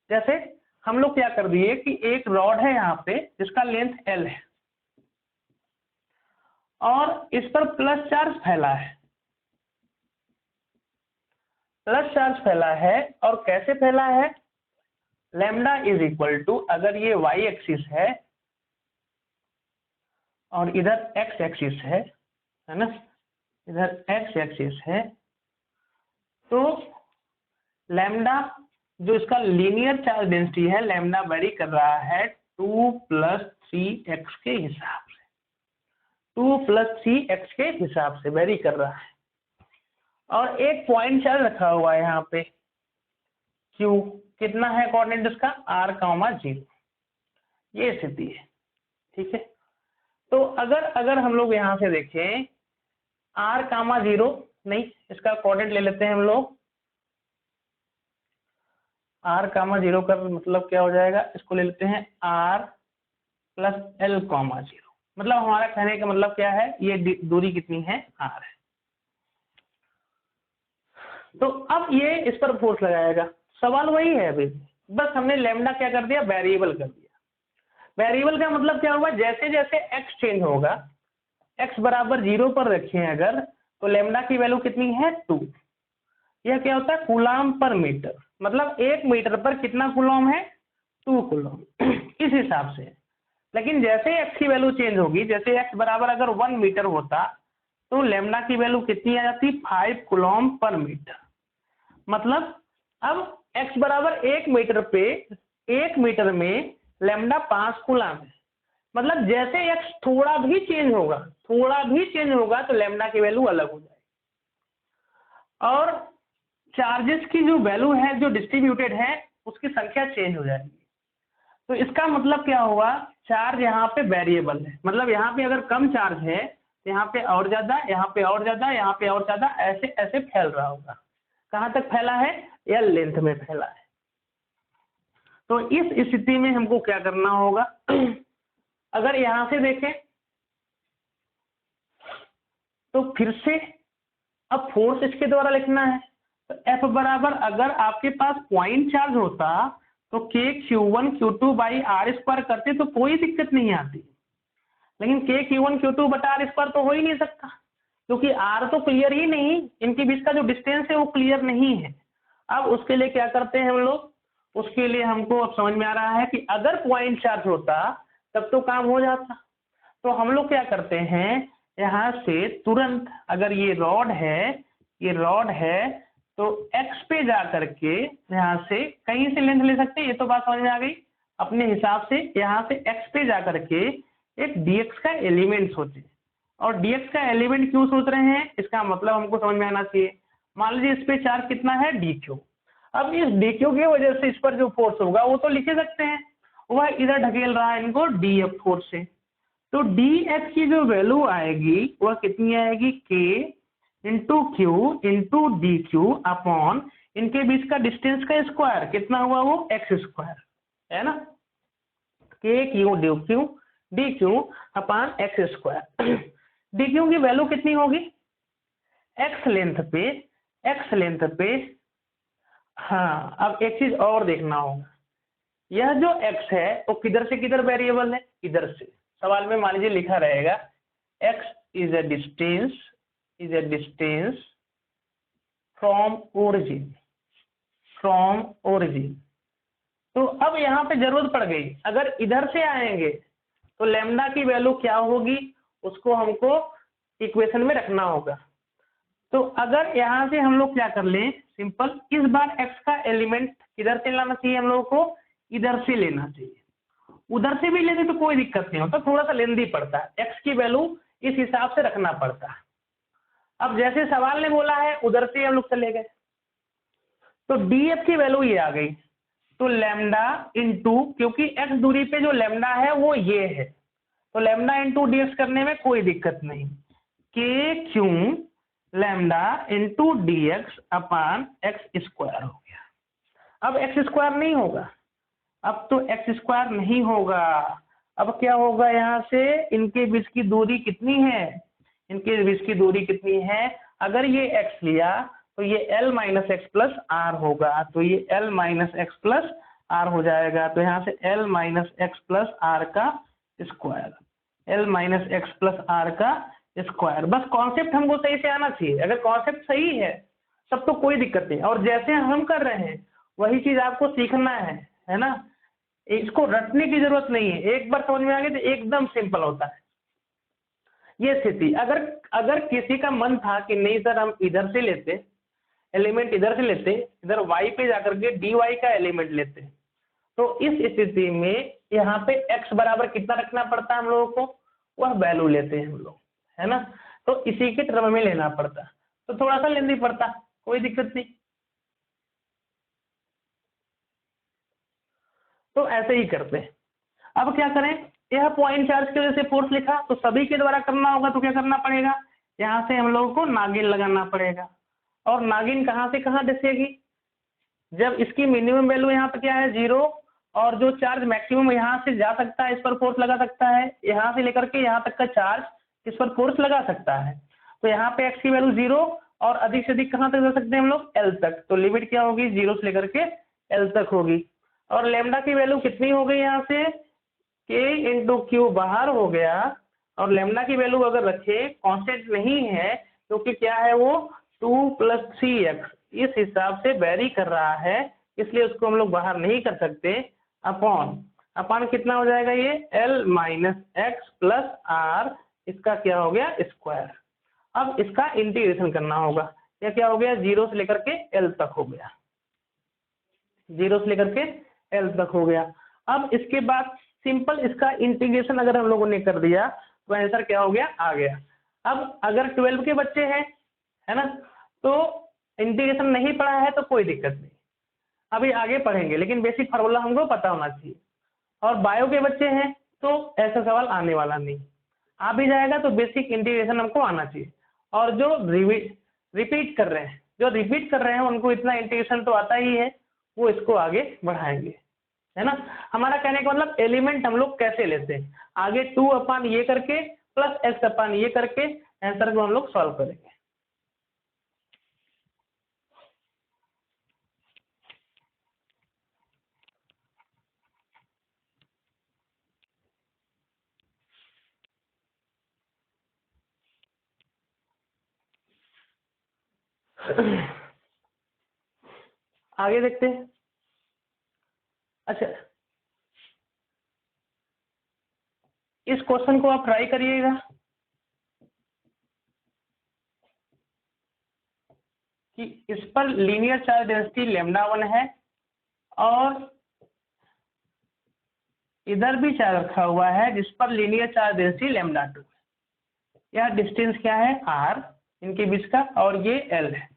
जैसे हम लोग क्या कर दिए कि एक रॉड है यहाँ पे जिसका लेंथ L है और इस पर प्लस चार्ज फैला है, प्लस चार्ज फैला है और कैसे फैला है, लैम्डा इज इक्वल टू, अगर ये y एक्सिस है और इधर x एक्सिस है ना, इधर x एक्सिस है, तो लैम्डा जो इसका लीनियर चार्ज डेंसिटी है, लैम्डा वेरी कर रहा है 2 + 3x के हिसाब से, 2 + 3x के हिसाब से वेरी कर रहा है। और एक पॉइंट चार्ज रखा हुआ है यहाँ पे Q, कितना है कोऑर्डिनेट इसका r, 0, ये स्थिति है। ठीक है, तो अगर हम लोग यहाँ से देखें r, 0 नहीं, इसका कोऑर्डिनेट ले लेते हैं हम लोग, r, 0 का मतलब क्या हो जाएगा, इसको ले लेते हैं r + L, 0, मतलब हमारा कहने का मतलब क्या है, ये दूरी कितनी है, r है। तो अब ये इस पर फोर्स लगाएगा, सवाल वही है अभी, बस हमने लैम्डा क्या कर दिया, वेरिएबल कर दिया। वेरिएबल का मतलब क्या होगा, जैसे जैसे x चेंज होगा, x = 0 पर रखें अगर, तो लैम्डा की वैल्यू कितनी है, 2। यह क्या होता है, कूलाम पर मीटर, मतलब 1 मीटर पर कितना कूलम है, 2 कूलम इस हिसाब से। लेकिन जैसे x की वैल्यू चेंज होगी, जैसे x बराबर अगर 1 मीटर होता तो लैम्डा की वैल्यू कितनी आ जाती, 5 कूलम पर मीटर। मतलब अब x बराबर 1 मीटर पे 1 मीटर में लैम्डा 5 कूलम है, मतलब जैसे x थोड़ा भी चेंज होगा तो लैम्डा की वैल्यू अलग हो जाएगी। और चार्जेस की जो वैल्यू है, जो डिस्ट्रीब्यूटेड है, उसकी संख्या चेंज हो जाएगी। तो इसका मतलब क्या हुआ, चार्ज यहाँ पे वेरिएबल है, मतलब यहाँ पे अगर कम चार्ज है तो यहाँ पे और ज्यादा, यहाँ पे और ज्यादा, यहाँ पे और ज्यादा, ऐसे ऐसे फैल रहा होगा। कहाँ तक फैला है, या लेंथ में फैला है। तो इस स्थिति में हमको क्या करना होगा अगर यहाँ से देखें तो फिर से अब फोर्स इसके द्वारा लिखना है, तो F बराबर, अगर आपके पास पॉइंट चार्ज होता तो K Q1 Q2/r² करते तो कोई दिक्कत नहीं आती, लेकिन K Q1 Q2/r² तो हो ही नहीं सकता, क्योंकि R तो क्लियर ही नहीं, इनके बीच का जो डिस्टेंस है वो क्लियर नहीं है। अब उसके लिए क्या करते हैं हम लोग, उसके लिए हमको अब समझ में आ रहा है कि अगर पॉइंट चार्ज होता तब तो काम हो जाता। तो हम लोग क्या करते हैं, यहाँ से तुरंत, अगर ये रॉड है तो x पे जा करके यहाँ से कहीं से लेंथ ले सकते हैं, ये तो बात समझ में आ गई। अपने हिसाब से यहाँ से x पे जा करके एक dx का एलिमेंट सोचे, और dx का एलिमेंट क्यों सोच रहे हैं, इसका मतलब हमको समझ में आना चाहिए। मान लीजिए इस पे चार्ज कितना है, dq। अब इस dq की वजह से इस पर जो फोर्स होगा वो तो लिख सकते हैं, वह इधर ढकेल रहा है इनको df फोर्स से। तो df की जो वैल्यू आएगी वह कितनी आएगी, k × q × dq अपॉन इनके बीच का डिस्टेंस का स्क्वायर, कितना हुआ वो, x², है ना, k q dq upon x²। dq की वैल्यू कितनी होगी, x लेंथ पे। हाँ, अब एक चीज और देखना होगा, यह जो x है वो किधर से किधर वेरिएबल है, इधर से। सवाल में मान लीजिए लिखा रहेगा x is a distance from origin. तो अब यहाँ पे जरूरत पड़ गई, अगर इधर से आएंगे तो लैम्डा की वैल्यू क्या होगी, उसको हमको इक्वेशन में रखना होगा। तो अगर यहाँ से हम लोग क्या कर लें, सिंपल, इस बार x का एलिमेंट किधर से लाना चाहिए, हम लोगों को इधर से लेना चाहिए। उधर से भी लेते तो कोई दिक्कत नहीं होता, थोड़ा सा लेंदी पड़ता है, x की वैल्यू इस हिसाब से रखना पड़ता है। अब जैसे सवाल ने बोला है उधर से हम लोग चले गए, तो df की वैल्यू ये आ गई, तो लैम्डा इंटू, क्योंकि x दूरी पे जो लैम्डा है वो ये है, तो लैम्डा इंटू dx करने में कोई दिक्कत नहीं, k q lambda into dx upon x² हो गया। अब x² नहीं होगा, अब तो x² नहीं होगा, अब क्या होगा, यहाँ से इनके बीच की दूरी कितनी है, इनके बीच की दूरी कितनी है, अगर ये x लिया तो ये L - x + r होगा, तो ये L - x + आर हो जाएगा, तो यहाँ से l minus x plus r का square, l minus x plus r का स्क्वायर। बस कॉन्सेप्ट हमको सही से आना चाहिए, अगर कॉन्सेप्ट सही है तब तो कोई दिक्कत नहीं, और जैसे हम कर रहे हैं वही चीज आपको सीखना है ना, इसको रटने की जरूरत नहीं है, एक बार समझ में आ गया तो एकदम सिंपल होता है ये स्थिति। अगर अगर किसी का मन था कि नहीं सर हम इधर से लेते एलिमेंट, इधर से लेते, इधर y पे जाकर के dy का एलिमेंट लेते, तो इस स्थिति में यहाँ पे x बराबर कितना रखना पड़ता है हम लोगों को, वह वैल्यू लेते हैं हम लोग, है ना, तो इसी के टर्म में लेना पड़ता, तो थोड़ा सा लेंदी पड़ता, कोई दिक्कत नहीं। तो ऐसे ही करते हैं। अब क्या करें, यह पॉइंट चार्ज की वजह से फोर्स लिखा, तो सभी के द्वारा करना होगा, तो क्या करना पड़ेगा, यहाँ से हम लोगों को नागिन लगाना पड़ेगा, और नागिन कहाँ से कहाँ दिखेगी, जब इसकी मिनिमम वैल्यू यहाँ पे क्या है 0, और जो चार्ज मैक्सिमम यहाँ से जा सकता है इस पर फोर्स लगा सकता है, यहाँ से लेकर के यहाँ तक का चार्ज इस पर फोर्स लगा सकता है, तो यहाँ पे x की वैल्यू 0, और अधिक से अधिक कहाँ तक जा सकते हैं हम लोग, L तक, तो लिमिट क्या होगी 0 से लेकर के L तक होगी। और लेमडा की वैल्यू कितनी हो गई यहाँ से, k इंटू क्यू बाहर हो गया, और लेमडा की वैल्यू अगर रखे कांस्टेंट नहीं है, क्योंकि क्या है वो 2 + 3x इस हिसाब से वेरी कर रहा है, इसलिए उसको हम लोग बाहर नहीं कर सकते, अपॉन कितना हो जाएगा ये L minus x plus r, इसका क्या हो गया स्क्वायर। अब इसका इंटीग्रेशन करना होगा, यह क्या हो गया 0 से लेकर के L तक हो गया, 0 से लेकर के L तक हो गया। अब इसके बाद सिंपल इसका इंटीग्रेशन अगर हम लोगों ने कर दिया तो आंसर क्या हो गया आ गया। अब अगर 12 के बच्चे हैं, है ना, तो इंटीग्रेशन नहीं पढ़ा है तो कोई दिक्कत नहीं, अभी आगे पढ़ेंगे, लेकिन बेसिक फार्मूला हमको पता होना चाहिए। और बायो के बच्चे हैं तो ऐसा सवाल आने वाला नहीं, आ भी जाएगा तो बेसिक इंटीग्रेशन हमको आना चाहिए। और जो रिपीट कर रहे हैं उनको इतना इंटीग्रेशन तो आता ही है, वो इसको आगे बढ़ाएंगे, है ना। हमारा कहने का मतलब एलिमेंट हम लोग कैसे लेते हैं, आगे 2 अपान ये करके प्लस x अपान ये करके आंसर को हम लोग सॉल्व करेंगे। आगे देखते हैं। अच्छा, इस क्वेश्चन को आप ट्राई करिएगा कि इस पर लीनियर चार्ज डेंसिटी λ1 है, और इधर भी चार्ज रखा हुआ है जिस पर लीनियर चार्ज डेंसिटी λ2 है। यह डिस्टेंस क्या है r इनके बीच का, और ये L है।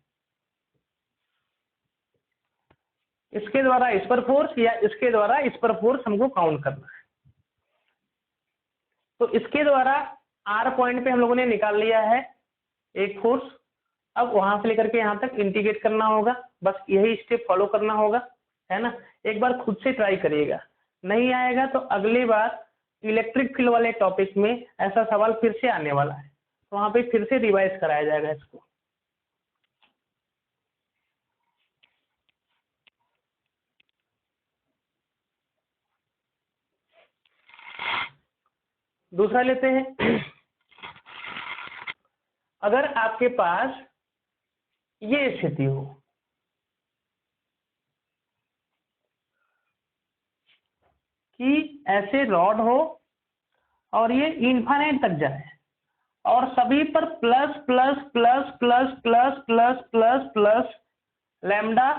इसके द्वारा इस पर फोर्स या इसके द्वारा इस पर फोर्स हमको काउंट करना है। तो इसके द्वारा R पॉइंट पे हम लोगों ने निकाल लिया है एक फोर्स, अब वहां से लेकर के यहाँ तक इंटीग्रेट करना होगा, बस यही स्टेप फॉलो करना होगा, है ना। एक बार खुद से ट्राई करिएगा, नहीं आएगा तो अगली बार इलेक्ट्रिक फील्ड वाले टॉपिक में ऐसा सवाल फिर से आने वाला है, तो वहां पे फिर से रिवाइज कराया जाएगा इसको। दूसरा लेते हैं। अगर आपके पास ये स्थिति हो कि ऐसे रॉड हो और ये इनफाइनाइट तक जाए, और सभी पर plus plus plus plus plus plus plus plus lambda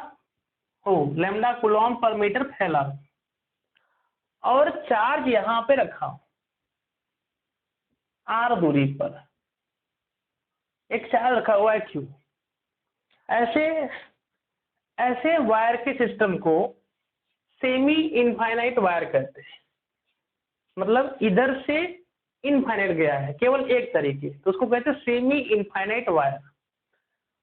हो, लैम्डा कूलॉम पर मीटर फैला हो, और चार्ज यहां पे रखा हो r दूरी पर, एक चार्ज रखा हुआ है q। ऐसे वायर के सिस्टम को सेमी इनफाइनाइट वायर कहते हैं, मतलब इधर से इनफाइनाइट गया है केवल एक तरीके, तो उसको कहते हैं सेमी इनफाइनाइट वायर।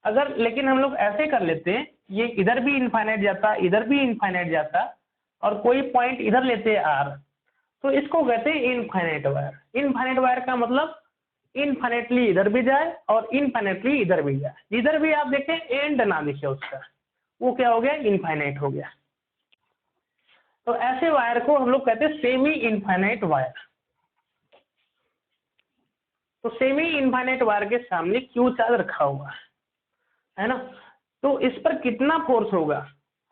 अगर लेकिन हम लोग ऐसे कर लेते हैं, ये इधर भी इनफाइनाइट जाता, इधर भी इनफाइनाइट जाता, और कोई पॉइंट इधर लेते हैं r, तो इसको कहते हैं इनफाइनाइट वायर। इनफाइनाइट वायर का मतलब इनफाइनाइटली इधर भी जाए और इनफाइनाइटली इधर भी जाए, जिधर भी आप देखें एंड ना दिखे उसका, वो क्या हो गया इनफाइनाइट हो गया। तो ऐसे वायर को हम लोग कहते हैं सेमी इनफाइनाइट वायर। तो सेमी इनफाइनाइट वायर के सामने क्यू चार्ज रखा हुआ है ना, तो इस पर कितना फोर्स होगा,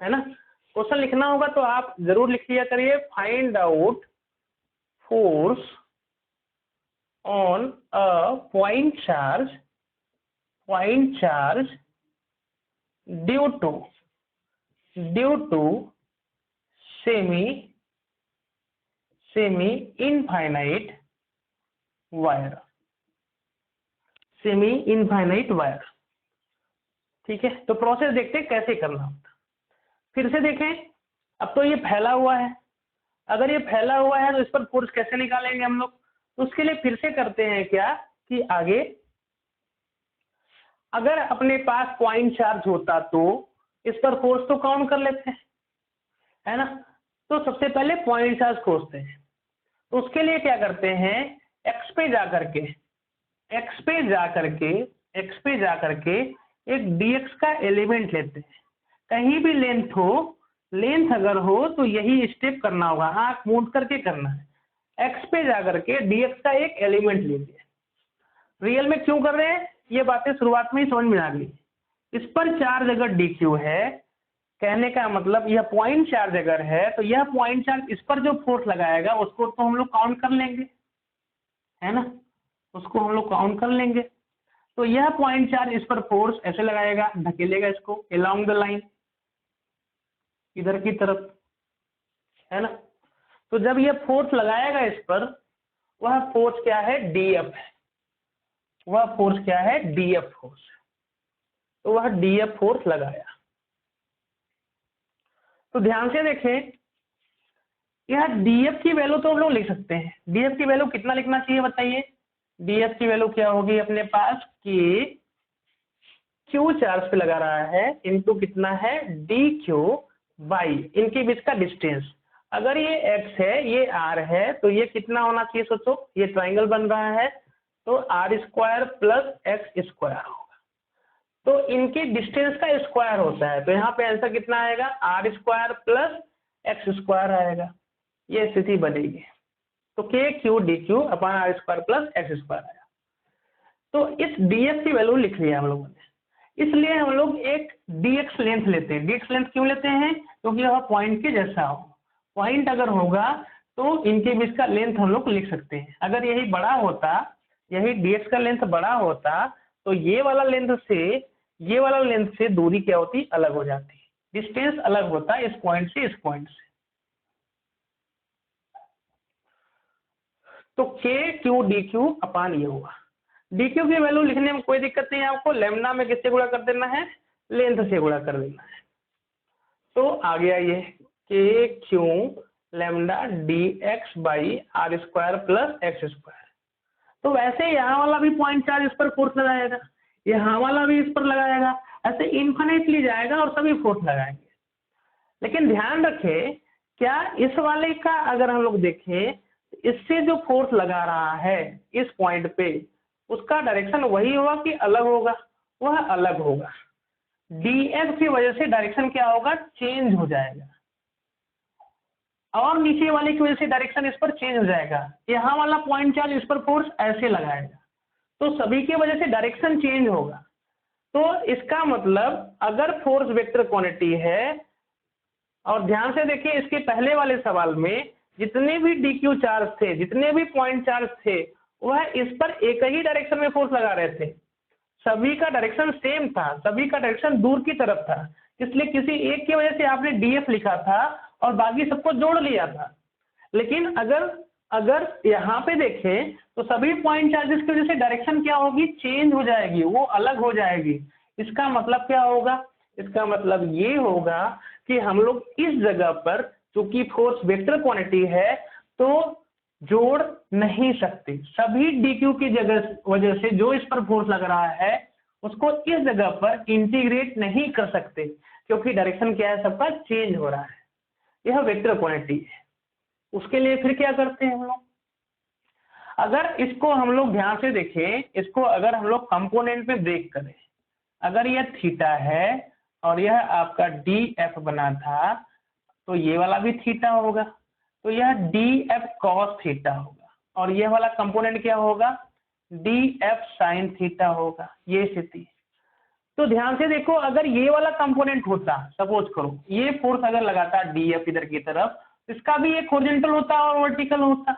है ना। क्वेश्चन लिखना होगा तो आप जरूर लिख लिया करिए, find out force on a point charge due to semi infinite wire. ठीक है, तो प्रोसेस देखते हैं कैसे करना होता। फिर से देखें, अब तो ये फैला हुआ है, अगर ये फैला हुआ है तो इस पर फोर्स कैसे निकालेंगे हम लोग। तो उसके लिए फिर से करते हैं क्या कि आगे अगर अपने पास पॉइंट चार्ज होता तो इस पर फोर्स तो काउंट कर लेते हैं, है ना। तो सबसे पहले पॉइंट चार्ज खोजते हैं, तो उसके लिए क्या करते हैं, एक्स पे जा करके एक dx का एलिमेंट लेते हैं। कहीं भी लेंथ अगर हो तो यही स्टेप करना होगा, आंख मूंद करके करना है। एक्स पे जा करके dx का एक एलिमेंट लीजिए। रियल में क्यों कर रहे हैं, ये बातें शुरुआत में ही समझ में आ गई। इस पर चार्ज अगर dq है, कहने का मतलब यह पॉइंट चार्ज अगर है तो यह पॉइंट चार्ज इस पर जो फोर्स लगाएगा उसको तो हम लोग काउंट कर लेंगे, है ना, उसको हम लोग काउंट कर लेंगे। तो यह पॉइंट चार्ज इस पर फोर्स ऐसे लगाएगा, धकेलेगा इसको अलोंग द लाइन इधर की तरफ, है ना। तो जब यह फोर्स लगाएगा इस पर, वह फोर्स क्या है, dF है। वह फोर्स क्या है, dF फोर्स। तो वह dF फोर्स लगाया। तो ध्यान से देखें, यह dF की वैल्यू तो हम लोग लिख सकते हैं। dF की वैल्यू कितना लिखना चाहिए बताइए। dF की वैल्यू क्या होगी अपने पास, कि क्यू चार्ज पे लगा रहा है इनटू कितना है, dq बाई इनके बीच का डिस्टेंस। अगर ये x है, ये r है, तो ये कितना होना चाहिए सोचो, ये ट्राइंगल बन रहा है तो r square plus x square होगा। तो इनके डिस्टेंस का स्क्वायर होता है, तो यहाँ पे आंसर कितना आएगा, r square plus x square आएगा। ये स्थिति बनेगी। तो k Q d Q upon r square plus x square आया। तो इस df की वैल्यू लिख लिया हम लोगों ने। इसलिए हम लोग एक dx लेंथ लेते हैं। dx लेंथ क्यों लेते हैं, क्योंकि वह पॉइंट के जैसा हो। पॉइंट अगर होगा तो इनके बीच का लेंथ हम लोग लिख सकते हैं। अगर यही बड़ा होता, यही dx का लेंथ बड़ा होता तो ये वाला लेंथ से दूरी क्या होती, अलग हो जाती, डिस्टेंस अलग होता इस पॉइंट से इस पॉइंट से। तो k क्यू डी क्यू अपान ये हुआ। डी क्यू की वैल्यू लिखने में कोई दिक्कत नहीं है आपको, लेमडा में किससे गुणा कर देना है, लेंथ से गुणा कर देना है। तो आ गया ये k q lambda d x by r square plus x square. तो वैसे यहाँ वाला भी पॉइंट चार्ज इस पर फोर्स लगाएगा, यहाँ वाला भी इस पर लगाएगा, ऐसे इन्फिनिटली जाएगा और सभी फोर्स लगाएंगे। लेकिन ध्यान रखें, क्या इस वाले का अगर हम लोग देखें, इससे जो फोर्स लगा रहा है इस पॉइंट पे, उसका डायरेक्शन वही होगा कि अलग होगा, वह अलग होगा। df की वजह से डायरेक्शन क्या होगा, चेंज हो जाएगा, और नीचे वाले की वजह से डायरेक्शन इस पर चेंज हो जाएगा। यहाँ वाला पॉइंट चार्ज इस पर फोर्स ऐसे लगाएगा, तो सभी की वजह से डायरेक्शन चेंज होगा। तो इसका मतलब अगर फोर्स वेक्टर क्वांटिटी है, और ध्यान से देखिए इसके पहले वाले सवाल में जितने भी dq चार्ज थे, जितने भी पॉइंट चार्ज थे, वह इस पर एक ही डायरेक्शन में फोर्स लगा रहे थे। सभी का डायरेक्शन सेम था, सभी का डायरेक्शन दूर की तरफ था, इसलिए किसी एक की वजह से आपने df लिखा था और बाकी सबको जोड़ लिया था। लेकिन अगर यहाँ पे देखें तो सभी पॉइंट चार्जेस की वजह से डायरेक्शन क्या होगी, चेंज हो जाएगी, वो अलग हो जाएगी। इसका मतलब क्या होगा, इसका मतलब ये होगा कि हम लोग इस जगह पर, चूंकि फोर्स वेक्टर क्वांटिटी है, तो जोड़ नहीं सकते। सभी dq की वजह से जो इस पर फोर्स लग रहा है उसको इस जगह पर इंटीग्रेट नहीं कर सकते, क्योंकि डायरेक्शन क्या है, सबका चेंज हो रहा है। यह वेक्टर क्वांटिटी है। उसके लिए फिर क्या करते हैं हम लोग, अगर इसको हम लोग ध्यान से देखें, इसको अगर हम लोग कंपोनेंट में ब्रेक करें, अगर यह थीटा है और यह आपका df बना था, तो ये वाला भी थीटा होगा, तो यह डी एफ कॉस थीटा होगा, और ये वाला कंपोनेंट क्या होगा, डी एफ साइन थीटा होगा। ये स्थिति। तो ध्यान से देखो, अगर ये वाला कंपोनेंट होता, सपोज करो ये फोर्स अगर लगाता डी एफ इधर की तरफ, इसका भी एक हॉरिजॉन्टल होता और वर्टिकल होता।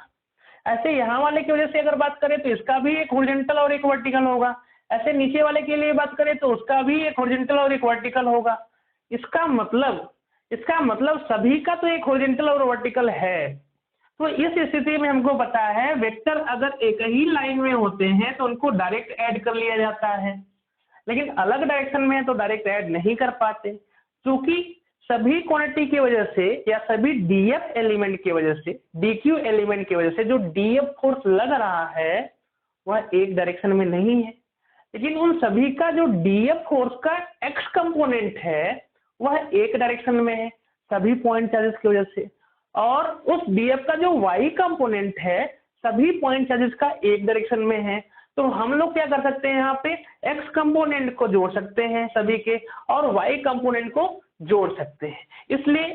ऐसे यहाँ वाले की वजह से अगर बात करें तो इसका भी एक हॉरिजॉन्टल और एक वर्टिकल होगा। ऐसे नीचे वाले के लिए बात करें तो उसका भी एक हॉरिजॉन्टल और एक वर्टिकल होगा। इसका मतलब सभी का तो एक हॉरिजॉन्टल और वर्टिकल है। तो इस स्थिति में हमको पता है वेक्टर अगर एक ही लाइन में होते हैं तो उनको डायरेक्ट ऐड कर लिया जाता है, लेकिन अलग डायरेक्शन में तो डायरेक्ट ऐड नहीं कर पाते, क्योंकि सभी क्वांटिटी की वजह से या सभी डीएफ एलिमेंट की वजह से, डीक्यू एलिमेंट की वजह से जो डीएफ फोर्स लग रहा है वह एक डायरेक्शन में नहीं है, लेकिन उन सभी का जो डीएफ फोर्स का एक्स कंपोनेंट है वह एक डायरेक्शन में है सभी पॉइंट चार्जेस की वजह से, और उस डीएफ का जो वाई कंपोनेंट है सभी पॉइंट चार्जेस का एक डायरेक्शन में है। तो हम लोग क्या कर सकते हैं, यहाँ पे एक्स कंपोनेंट को जोड़ सकते हैं सभी के, और वाई कंपोनेंट को जोड़ सकते हैं। इसलिए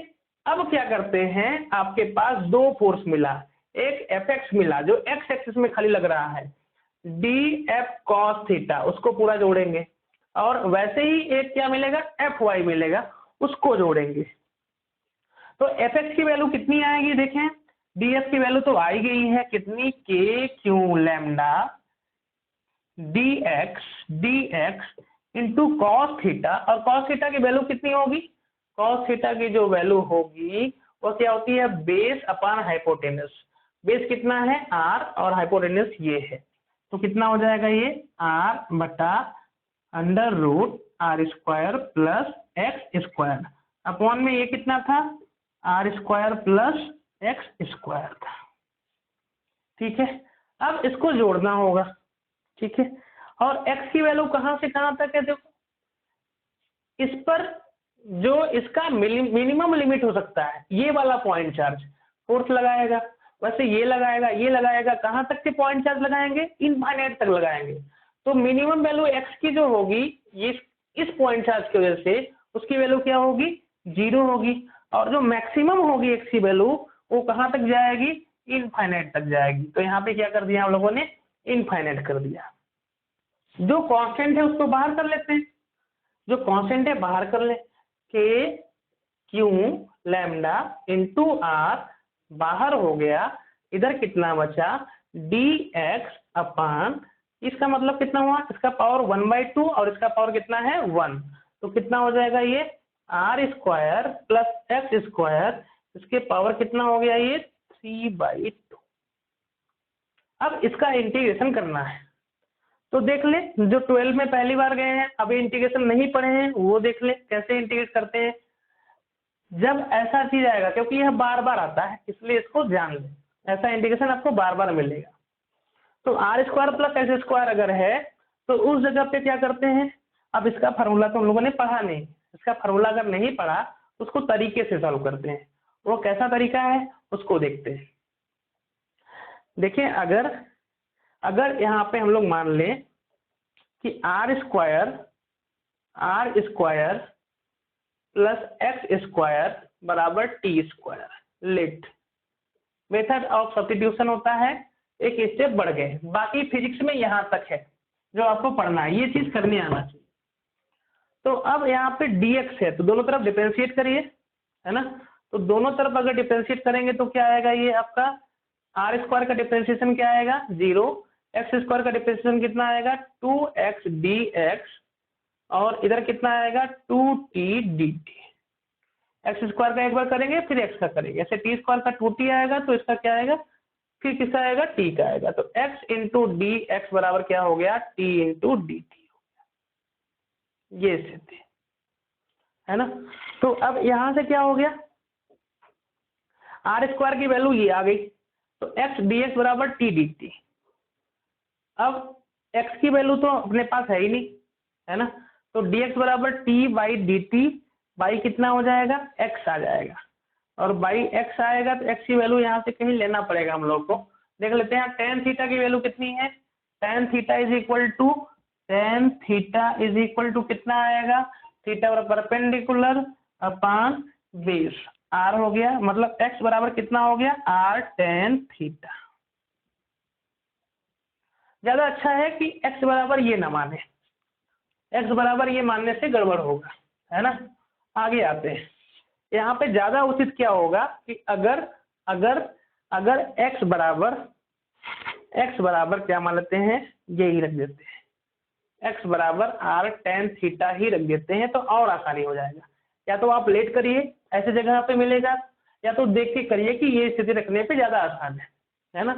अब क्या करते हैं, आपके पास दो फोर्स मिला, एक एफ एक्स मिला जो एक्स एक्सिस में खाली लग रहा है, डी एफ कॉस थीटा, उसको पूरा जोड़ेंगे, और वैसे ही एक क्या मिलेगा, एफ वाई मिलेगा, उसको जोड़ेंगे। तो एफ एक्स की वैल्यू कितनी आएगी, देखें डी एफ की वैल्यू तो आई गई है कितनी, के q lambda D x into cos theta, और कॉस थीटा की वैल्यू कितनी होगी, कॉस थीटा की जो वैल्यू होगी वो क्या होती है, बेस अपॉन हाइपोटेनस। बेस कितना है, आर, और हाइपोटेनस ये है, तो कितना हो जाएगा ये, आर बटा under root r square plus x square, upon में ये कितना था, r square plus x square था। ठीक है, अब इसको जोड़ना होगा। ठीक है, और x की वैल्यू कहां से कहां तक है, देखो इस पर जो इसका मिनिमम लिमिट हो सकता है, ये वाला पॉइंट चार्ज फोर्स लगाएगा, वैसे ये लगाएगा, कहां तक के पॉइंट चार्ज लगाएंगे, इनफाइनाइट तक लगाएंगे। तो मिनिमम वैल्यू x की जो होगी ये इस पॉइंट चार्ज की वजह से उसकी वैल्यू क्या होगी, 0 होगी, और जो मैक्सिमम होगी x की वैल्यू वो कहां तक जाएगी, इनफाइनाइट तक जाएगी। तो यहाँ पे क्या कर दिया हम लोगों ने, इनफाइनाइट कर दिया। जो कांस्टेंट है उसको बाहर कर लेते हैं, जो कांस्टेंट है बाहर कर ले, के क्यू लैम्डा इंटू आर बाहर हो गया, इधर कितना बचा, डी एक्स अपॉन, इसका मतलब कितना हुआ, इसका पावर 1/2 और इसका पावर कितना है 1, तो कितना हो जाएगा ये r square plus x square, इसके पावर कितना हो गया ये 3/2। अब इसका इंटीग्रेशन करना है, तो देख ले जो 12 में पहली बार गए हैं अभी इंटीग्रेशन नहीं पढ़े हैं वो देख ले कैसे इंटीग्रेट करते हैं। जब ऐसा चीज आएगा, क्योंकि यह बार बार आता है इसलिए इसको जान ले, ऐसा इंटीग्रेशन आपको बार बार मिलेगा। तो r square plus x square अगर है तो उस जगह पे क्या करते हैं, अब इसका फार्मूला तो हम लोगों ने पढ़ा नहीं, इसका फार्मूला अगर नहीं पढ़ा तो उसको तरीके से सॉल्व करते हैं। वो कैसा तरीका है उसको देखते हैं। देखिए अगर यहाँ पे हम लोग मान लें कि r square plus x square बराबर t square, let method of substitution होता है, एक स्टेप बढ़ गए, बाकी फिजिक्स में यहाँ तक है जो आपको पढ़ना है, ये चीज करने आना चाहिए। तो अब यहाँ पे dx है तो दोनों तरफ डिफरेंशिएट करिए, है ना, तो दोनों तरफ अगर डिफरेंशिएट करेंगे तो क्या आएगा, ये आपका आर स्क्वायर का डिफरेंशिएशन क्या आएगा 0, एक्स स्क्वायर का डिफरेंशिएशन कितना आएगा 2x dx, और इधर कितना आएगा 2t dt। एक्स स्क्वायर का एक बार करेंगे फिर एक्स का करेंगे, ऐसे टी स्क्वायर का 2t आएगा तो इसका क्या आएगा, फिर किसका आएगा टी का आएगा, तो x इंटू डी एक्स बराबर क्या हो गया t इंटू डी टी हो गया, ये स्थिति है ना। तो अब यहां से क्या हो गया, आर स्क्वायर की वैल्यू ये आ गई, तो x dx बराबर टी डी टी। अब x की वैल्यू तो अपने पास है ही नहीं, है ना, तो dx बराबर T by D T, by कितना हो जाएगा x आ जाएगा, और बाई x आएगा तो x की वैल्यू यहाँ से कहीं लेना पड़ेगा हम लोग को। देख लेते हैं tan थीटा की वैल्यू कितनी है, tan theta is equal to कितना आएगा, theta perpendicular upon base, r हो गया, मतलब एक्स बराबर कितना हो गया, आर टेन थीटा। ज्यादा अच्छा है कि एक्स बराबर ये ना माने, एक्स बराबर ये मानने से गड़बड़ होगा, है ना। आगे आते हैं, यहाँ पे ज्यादा उचित क्या होगा कि अगर अगर अगर एक्स बराबर क्या मान लेते हैं, ये ही रख देते हैं, एक्स बराबर आर टेन थीटा ही रख देते हैं, तो और आसानी हो जाएगा। या तो आप लेट करिए, ऐसे जगह पे मिलेगा, या तो देख के करिए कि ये स्थिति रखने पे ज्यादा आसान है ना।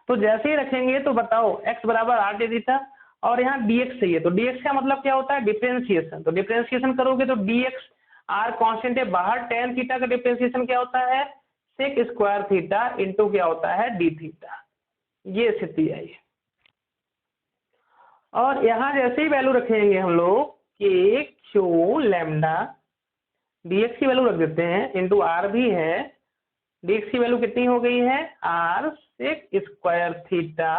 तो जैसे ही रखेंगे तो बताओ एक्स बराबर आर टेन थीटा, और यहाँ dx चाहिए, तो dx का मतलब क्या होता है, डिफरेंशिएशन। तो डिफरेंशिएशन करोगे तो dx, आर कांस्टेंट है बाहर, टेन थीटा का डिफरेंशिएशन क्या होता है, सेक स्क्वायर थीटा इंटू क्या होता है, डी थीटा। ये स्थिति है। और यहाँ जैसे ही वैल्यू रखेंगे हम लोग के क्यू लैम्डा, dx की वैल्यू रख देते हैं, इंटू आर भी है, dx की वैल्यू कितनी हो गई है, r sec square theta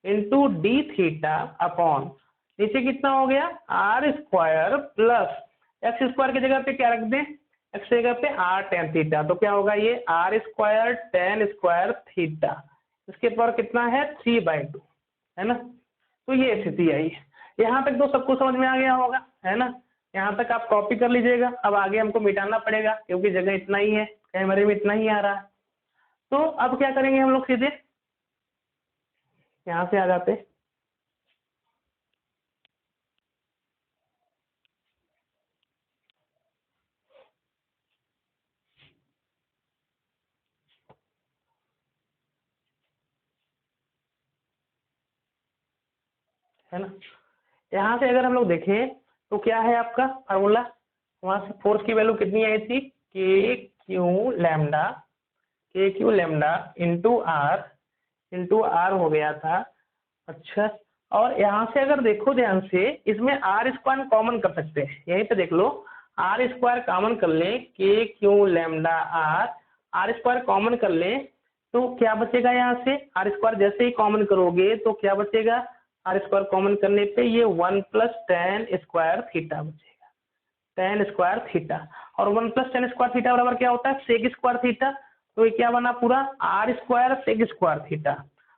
into d theta upon नीचे कितना हो गया, r square plus x square की जगह पे क्या रख दें, एक्स की जगह पे आर टेन थीटा, तो क्या होगा ये r square tan square theta, इसके पावर कितना है 3/2, है ना। तो ये स्थिति आई। यहाँ तक तो सबको समझ में आ गया होगा, है ना। यहाँ तक आप कॉपी कर लीजिएगा, अब आगे हमको मिटाना पड़ेगा क्योंकि जगह इतना ही है, कैमरे में इतना ही आ रहा है। तो अब क्या करेंगे हम लोग, सीधे यहाँ से आ जाते, है ना। यहाँ से अगर हम लोग देखें तो क्या है आपका फार्मूला, वहां से फोर्स की वैल्यू कितनी आई थी, k q lambda into are हो गया था। अच्छा, और यहाँ से अगर देखो ध्यान से, इसमें आर स्क्वायर कॉमन कर सकते हैं, यहीं पे देख लो, आर स्क्वायर कॉमन कर लें, k q lambda r square common कर लें, तो क्या बचेगा, यहाँ से आर स्क्वायर जैसे ही कॉमन करोगे तो क्या बचेगा, आर स्क्वायर कॉमन करने पे ये 1 + tan स्क्वायर थीटा बचेगा, tan स्क्वायर थीटा, और 1 + tan स्क्वायर थीटा बराबर क्या होता है, सेक स्क्वायर थीटा। तो ये क्या बना पूरा, r square sec square theta,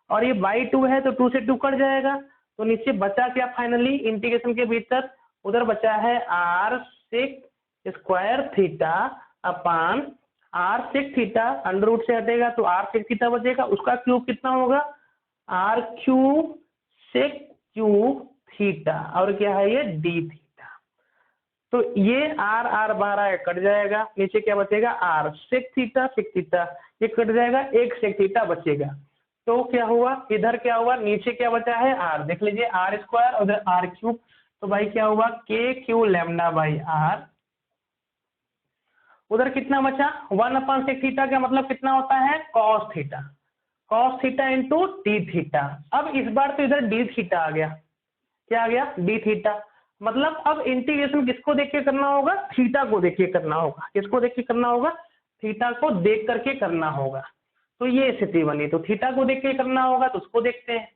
और ये बाई 2 है तो 2 से 2 कट जाएगा, तो नीचे बचा क्या, फाइनली इंटीग्रेशन के भीतर उधर बचा है r sec square theta upon r sec theta, under root से हटेगा तो आर सेक थीटा बचेगा, उसका क्यूब कितना होगा, r cube sec cube theta, और क्या है ये डी थीटा। तो ये आर आर बाहर कट जाएगा, नीचे क्या बचेगा, आर सेक थीटा ये कट जाएगा, एक सेक थीटा बचेगा। तो क्या हुआ, इधर क्या हुआ, नीचे क्या बचा है आर, देख लीजिए आर स्क्वायर और उधर आर क्यूब, तो भाई क्या हुआ, के क्यू लैम्डा बाई आर, उधर कितना बचा 1 सेक थीटा का मतलब कितना होता है, cos theta into d theta. अब इस बार तो इधर डी थीटा आ गया, क्या आ गया, डी थीटा। मतलब अब इंटीग्रेशन किसको देख के करना होगा, थीटा को देख के करना होगा, किसको देख के करना होगा, थीटा को देख करके करना होगा। तो ये स्थिति बनी, तो थीटा को देख के करना होगा, तो उसको देखते हैं।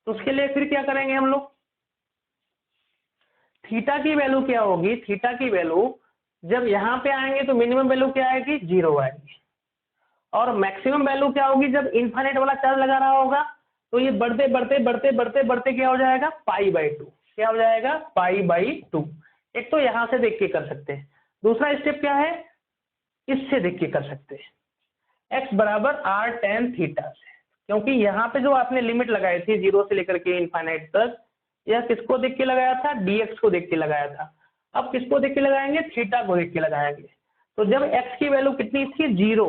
तो उसके लिए फिर क्या करेंगे हम लोग, थीटा की वैल्यू क्या होगी, थीटा की वैल्यू जब यहाँ पे आएंगे तो मिनिमम वैल्यू क्या आएगी, 0 आएगी, और मैक्सिमम वैल्यू क्या होगी, जब इनफाइनाइट वाला चार्ज लगा रहा होगा तो ये बढ़ते बढ़ते बढ़ते बढ़ते बढ़ते क्या हो जाएगा, π/2, क्या हो जाएगा, π/2। एक तो यहाँ से देख के कर सकते हैं, दूसरा स्टेप क्या है, इससे देख के कर सकते हैं, x बराबर आर टेन थीटा से, क्योंकि यहाँ पे जो आपने लिमिट लगाई थी 0 से लेकर के इनफाइनाइट तक, यह किसको देख के लगाया था, dx को देख के लगाया था। अब किसको देख के लगाएंगे, थीटा को देख के लगाएंगे। तो जब x की वैल्यू कितनी थी, 0,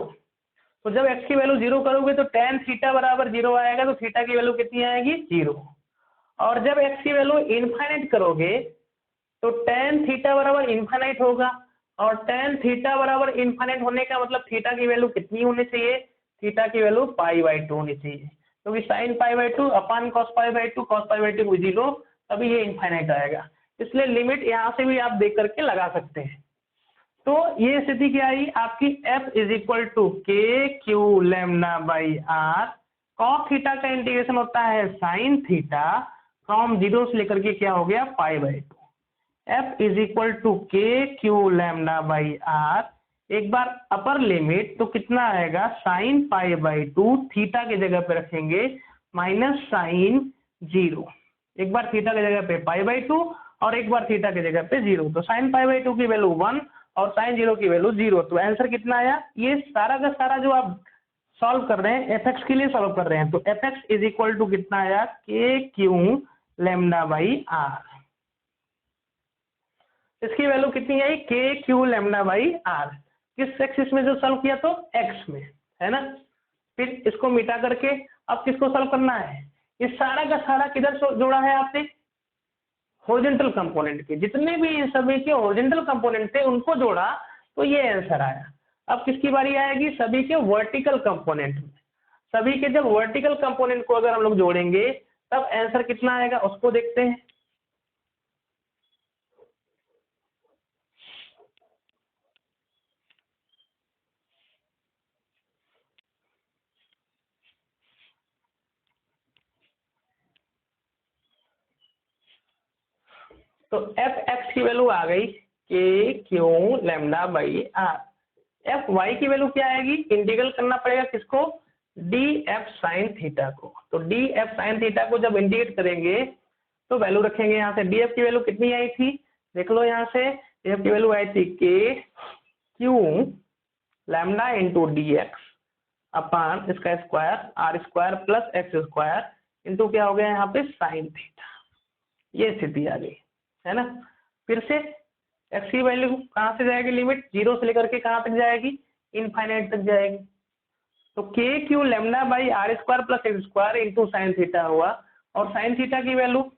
तो जब x की वैल्यू 0 करोगे तो tan थीटा बराबर 0 आएगा, तो थीटा की वैल्यू कितनी आएगी, 0। और जब x की वैल्यू इनफाइनाइट करोगे तो tan थीटा बराबर इनफाइनाइट होगा, और tan थीटा बराबर इनफाइनाइट होने का मतलब थीटा की वैल्यू कितनी होनी चाहिए, थीटा की वैल्यू π/2 होनी चाहिए, क्योंकि sin π/2 अपान cos π/2, cos π/2 0, तभी ये इनफाइनाइट आएगा। इसलिए लिमिट यहाँ से भी आप देख करके लगा सकते हैं। तो ये स्थिति क्या आई आपकी, f = k q lambda by r, cos theta का इंटीग्रेशन होता है साइन थीटा, फ्रॉम 0 से लेकर के क्या हो गया, π/2। f = k q lambda by are एक बार अपर लिमिट तो कितना आएगा, साइन पाई बाई 2, थीटा की जगह पे रखेंगे माइनस साइन 0, एक बार थीटा की जगह पे पाई बाई 2 और एक बार थीटा की जगह पे 0, तो साइन पाई बाई 2 की वैल्यू 1 और साइन 0 की वैल्यू 0, तो आंसर कितना आया। ये सारा का सारा जो आप सॉल्व कर रहे हैं एफ एक्स के लिए सॉल्व कर रहे हैं, तो f x is equal to कितना आया, k q lambda by r. इसकी वैल्यू कितनी आई, k q lambda by r. किस एक्सिस में जो सॉल्व किया, तो एक्स में, है ना। फिर इसको मिटा करके अब किसको सॉल्व करना है, ये सारा का सारा किधर जोड़ा है आपने, हॉरिजॉन्टल कंपोनेंट के, जितने भी सभी के हॉरिजॉन्टल कंपोनेंट थे उनको जोड़ा, तो ये आंसर आया। अब किसकी बारी आएगी, सभी के वर्टिकल कंपोनेंट में, सभी के जब वर्टिकल कंपोनेंट को अगर हम लोग जोड़ेंगे तब आंसर कितना आएगा, उसको देखते हैं। तो एफ एक्स की वैल्यू आ गई k q lambda by r. F y की वैल्यू क्या आएगी, इंटीग्रल करना पड़ेगा किसको, डी एफ साइन थीटा को। तो डी एफ साइन थीटा को जब इंटीग्रेट करेंगे तो वैल्यू रखेंगे यहाँ से, डी एफ की वैल्यू कितनी आई थी, देख लो यहाँ से, डी एफ की वैल्यू आई थी k q lambda into d x upon इसका square r square plus x square into क्या हो गया यहाँ पे साइन थीटा। ये स्थिति आ गई, है ना। फिर से एक्स की वैल्यू कहाँ से जाएगी, लिमिट 0 से लेकर के कहाँ तक जाएगी, इनफाइनाइट तक जाएगी। तो k q lambda by r square plus x square into sine theta हुआ, और साइन थीटा की वैल्यू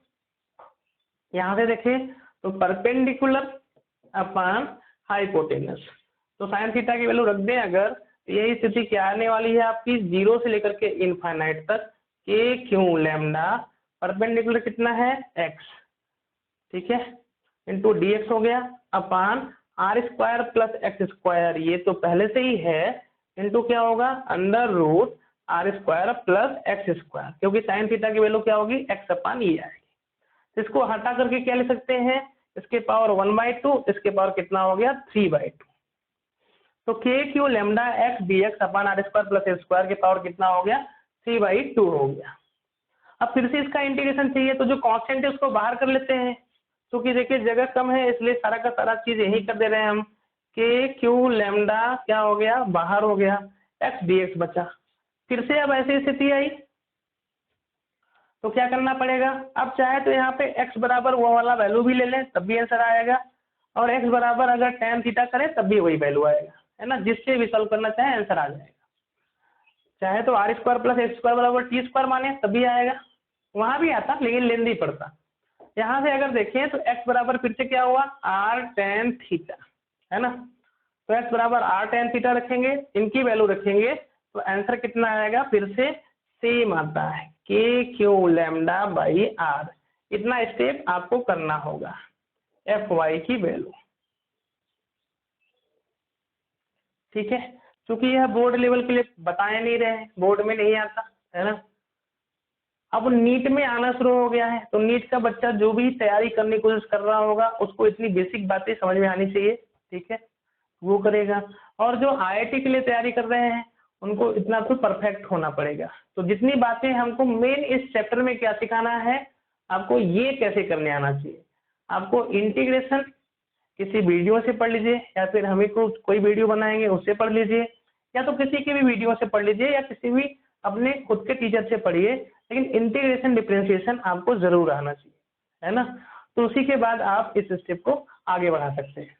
यहाँ से देखें तो परपेंडिकुलर अपान हाइपोटेनस, तो साइन थीटा की वैल्यू रख दें अगर, तो यही स्थिति क्या आने वाली है आपकी, 0 से लेकर के इनफाइनाइट तक, के क्यू लेमडा परपेंडिकुलर कितना है एक्स, ठीक है, इंटू डी एक्स हो गया upon r square plus x square, ये तो पहले से ही है, इंटू क्या होगा under root r square plus x square, क्योंकि साइन थीटा की वैल्यू क्या होगी, एक्स अपान ये आएगी। इसको हटा करके क्या लिख सकते हैं, इसके पावर 1/2, इसके पावर कितना हो गया 3/2, तो k q lambda x d x upon r square plus x square के पावर कितना हो गया 3/2 हो गया। अब फिर से इसका इंटीग्रेशन चाहिए, तो जो कांस्टेंट है उसको बाहर कर लेते हैं, क्योंकि देखिए जगह कम है इसलिए सारा का सारा चीज यही कर दे रहे हैं हम, के क्यू लेमडा क्या हो गया बाहर हो गया, एक्स डी एक्स बचा। फिर से अब ऐसी स्थिति आई तो क्या करना पड़ेगा, अब चाहे तो यहाँ पे x बराबर वो वाला वैल्यू भी ले लें तब भी आंसर आएगा, और x बराबर अगर tan थीटा करें तब भी वही वैल्यू आएगा, है ना, जिससे भी सॉल्व करना चाहे आंसर आ जाएगा। चाहे तो r square plus x square बराबर टी स्क्वायर माने तब भी आएगा, वहां भी आता लेकिन लेंदी पड़ता। यहाँ से अगर देखें तो x बराबर फिर से क्या हुआ r tan थीटा, है ना, तो x बराबर r tan थीटा रखेंगे, इनकी वैल्यू रखेंगे तो आंसर कितना आएगा, फिर से सेम आता है के क्यू लेमडा बाई आर। इतना स्टेप आपको करना होगा एफ वाई की वैल्यू, ठीक है, क्योंकि यह बोर्ड लेवल के लिए बताए नहीं रहे हैं, बोर्ड में नहीं आता, है ना। अब नीट में आना शुरू हो गया है, तो नीट का बच्चा जो भी तैयारी करने की कोशिश कर रहा होगा उसको इतनी बेसिक बातें समझ में आनी चाहिए, ठीक है, वो करेगा। और जो आईआईटी के लिए तैयारी कर रहे हैं उनको इतना तो परफेक्ट होना पड़ेगा। तो जितनी बातें हमको मेन इस चैप्टर में क्या सिखाना है, आपको ये कैसे करने आना चाहिए, आपको इंटीग्रेशन किसी वीडियो से पढ़ लीजिए, या फिर हमें को कोई वीडियो बनाएंगे उससे पढ़ लीजिए, या तो किसी की भी वीडियो से पढ़ लीजिए, या किसी भी अपने खुद के टीचर से पढ़िए, लेकिन इंटीग्रेशन डिफरेंशिएशन आपको जरूर आना चाहिए, है ना। तो उसी के बाद आप इस स्टेप को आगे बढ़ा सकते हैं।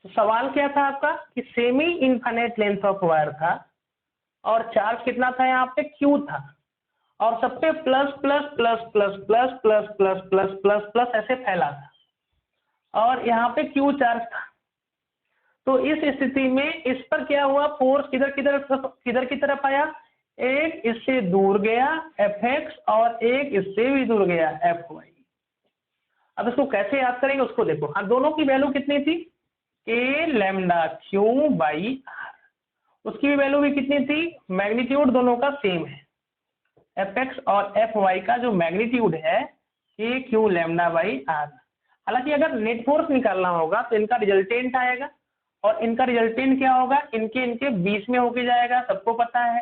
तो सवाल क्या था आपका कि semi infinite length of wire था और चार्ज कितना था यहाँ पे Q था, और सब पे plus plus plus plus plus plus plus plus plus plus ऐसे फैला था, और यहाँ पे Q चार्ज था। तो इस स्थिति में इस पर क्या हुआ, फोर्स किधर की तरफ आया, एक इससे दूर गया Fx और एक इससे भी दूर गया Fy। अब इसको कैसे याद करेंगे उसको देखो, हाँ दोनों की वैल्यू कितनी थी, के लेमडा क्यू बाई आर, उसकी भी वैल्यू भी कितनी थी, मैग्नीट्यूड दोनों का सेम है, एफ एक्स और एफ वाई का जो मैग्नीट्यूड है के क्यू लैम्डा बाई आर। हालांकि अगर नेट फोर्स निकालना होगा तो इनका रिजल्टेंट आएगा, और इनका रिजल्टेंट क्या होगा, इनके इनके बीच में होके जाएगा, सबको पता है।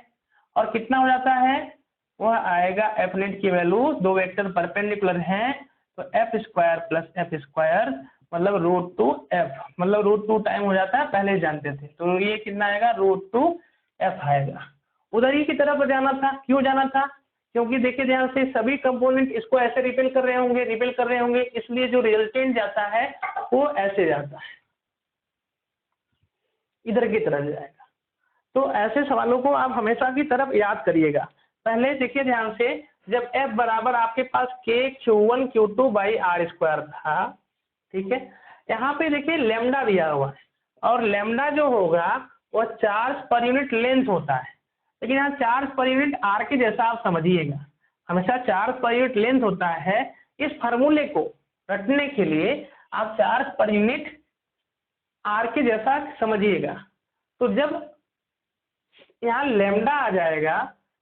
और कितना हो जाता है, वह आएगा एफ नेट की वैल्यू, दो वेक्टर परपेंडिकुलर हैं तो F square plus F square मतलब रूट टू एफ, मतलब रूट टू टाइम हो जाता है, पहले जानते थे, तो ये कितना आएगा, रूट टू एफ आएगा। उधर ही की तरफ जाना था, क्यों जाना था, क्योंकि देखिए ध्यान से सभी कंपोनेंट इसको ऐसे रिपेल कर रहे होंगे, इसलिए जो रिजल्टेंट जाता है वो ऐसे जाता है, इधर की तरफ जाएगा। तो ऐसे सवालों को आप हमेशा की तरफ याद करिएगा। पहले देखिए ध्यान से, जब f बराबर आपके पास k q1 q2 by r square था, ठीक है, यहाँ पे देखिए लेमडा दिया हुआ है, और लेमडा जो होगा वह चार्ज पर यूनिट लेंथ होता है, लेकिन यहाँ चार्ज पर यूनिट आर के जैसा आप समझिएगा, हमेशा चार्ज पर यूनिट लेंथ होता है। इस फार्मूले को रटने के लिए आप चार्ज पर यूनिट आर के जैसा समझिएगा। तो जब यहाँ लेमडा आ जाएगा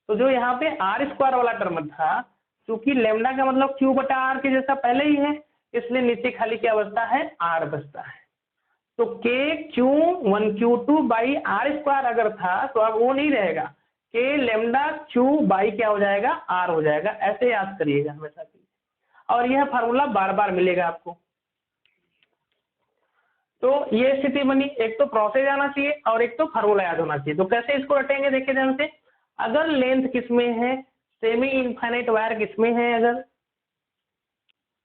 तो जो यहाँ पे आर स्क्वायर वाला टर्म था, क्योंकि लेमडा का मतलब क्यू बटा आर के जैसा पहले ही है, इसलिए नीचे खाली क्या बचता है, आर बचता है। तो k q one q two by r square अगर था तो अब वो नहीं रहेगा, के लेमडा क्यू बाई क्या हो जाएगा, आर हो जाएगा। ऐसे याद करिएगा हमेशा के लिए, और यह फार्मूला बार बार मिलेगा आपको। तो ये स्थिति बनी, एक तो प्रोसेस आना चाहिए और एक तो फार्मूला याद होना चाहिए। तो कैसे इसको रटेंगे, देखिए ध्यान से, अगर लेंथ किसमें है, सेमी इनफाइनाइट वायर किसमें है, अगर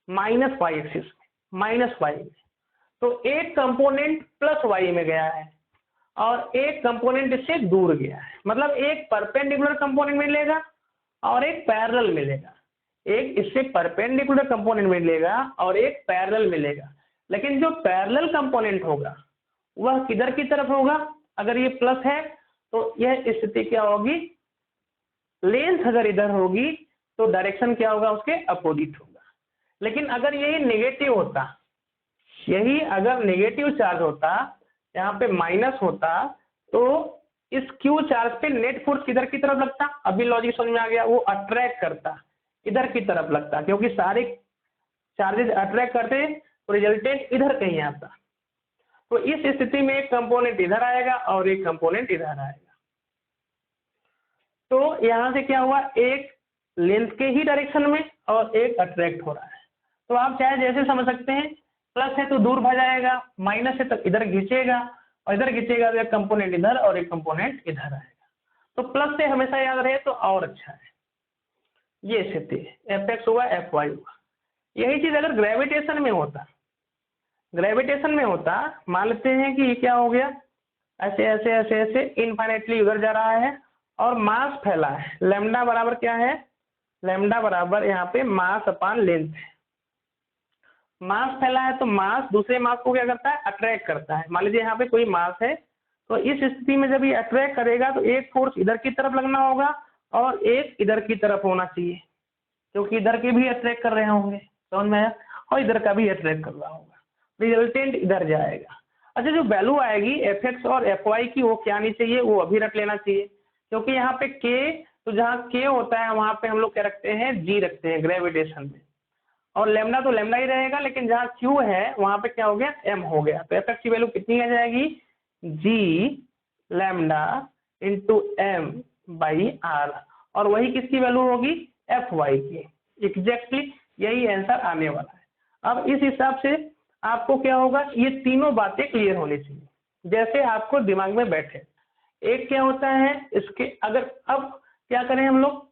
minus y axis, minus y में, तो एक कंपोनेंट प्लस वाई में गया है और एक कंपोनेंट इससे दूर गया है, मतलब एक परपेंडिकुलर कंपोनेंट मिलेगा और एक पैरेलल मिलेगा, एक इससे परपेंडिकुलर कंपोनेंट मिलेगा और एक पैरेलल मिलेगा। लेकिन जो पैरेलल कंपोनेंट होगा वह किधर की तरफ होगा, अगर ये प्लस है तो यह स्थिति क्या होगी, लेंथ अगर इधर होगी तो डायरेक्शन क्या होगा, उसके अपोजिट होगा। लेकिन अगर यही नेगेटिव होता, यही अगर नेगेटिव चार्ज होता, यहाँ पे माइनस होता, तो इस क्यू चार्ज पे नेट फोर्स किधर की तरफ लगता, अभी लॉजिक समझ में आ गया, वो अट्रैक्ट करता, इधर की तरफ लगता, क्योंकि सारे चार्जेस अट्रैक्ट करते तो रिजल्टेंट इधर कहीं आता। तो इस स्थिति में एक कंपोनेंट इधर आएगा और एक कंपोनेंट इधर आएगा। तो यहाँ से क्या हुआ, एक लेंथ के ही डायरेक्शन में और एक अट्रैक्ट हो रहा है। तो आप चाहे जैसे समझ सकते हैं, प्लस है तो दूर भाग माइनस है तो इधर खींचेगा, और इधर खींचेगा तो एक कंपोनेंट इधर और एक कंपोनेंट इधर आएगा। तो प्लस से हमेशा याद रहे तो और अच्छा है। ये स्थिति एफ एक्स हुआ, एफ वाई हुआ। यही चीज अगर ग्रेविटेशन में होता, ग्रेविटेशन में होता, मान लेते हैं कि ये क्या हो गया, ऐसे ऐसे ऐसे ऐसे इनफाइनेटली उधर जा रहा है और मास फैला है, लेमडा बराबर क्या है, लेमडा बराबर यहाँ पे मास अपान लेंथ है। मास फैला है तो मास दूसरे मास को क्या करता है, अट्रैक्ट करता है। मान लीजिए यहाँ पे कोई मास है, तो इस स्थिति में जब ये अट्रैक्ट करेगा तो एक फोर्स इधर की तरफ लगना होगा और एक इधर की तरफ होना चाहिए, क्योंकि इधर के भी अट्रैक्ट कर रहे होंगे, समझ में आया, और इधर का भी अट्रैक्ट कर रहा होगा, रिजल्टेंट इधर जाएगा। अच्छा, जो वैल्यू आएगी एफ एक्स और एफ वाई की, वो क्या आनी चाहिए, वो अभी रख लेना चाहिए, क्योंकि यहाँ पे के, तो जहाँ के होता है वहां पे हम लोग क्या रखते हैं, जी रखते हैं ग्रेविटेशन में, और लेमडा तो लेमडा ही रहेगा, लेकिन जहाँ क्यू है वहां पे क्या हो गया, एम हो गया। तो एफ एक्स की वैल्यू कितनी आ जाएगी, g lambda into m by r, और वही किसकी वैल्यू होगी, एफ वाई की। एग्जैक्टली यही आंसर आने वाला है। अब इस हिसाब से आपको क्या होगा, ये तीनों बातें क्लियर होनी चाहिए, जैसे आपको दिमाग में बैठे। एक क्या होता है इसके, अगर अब क्या करें हम लोग,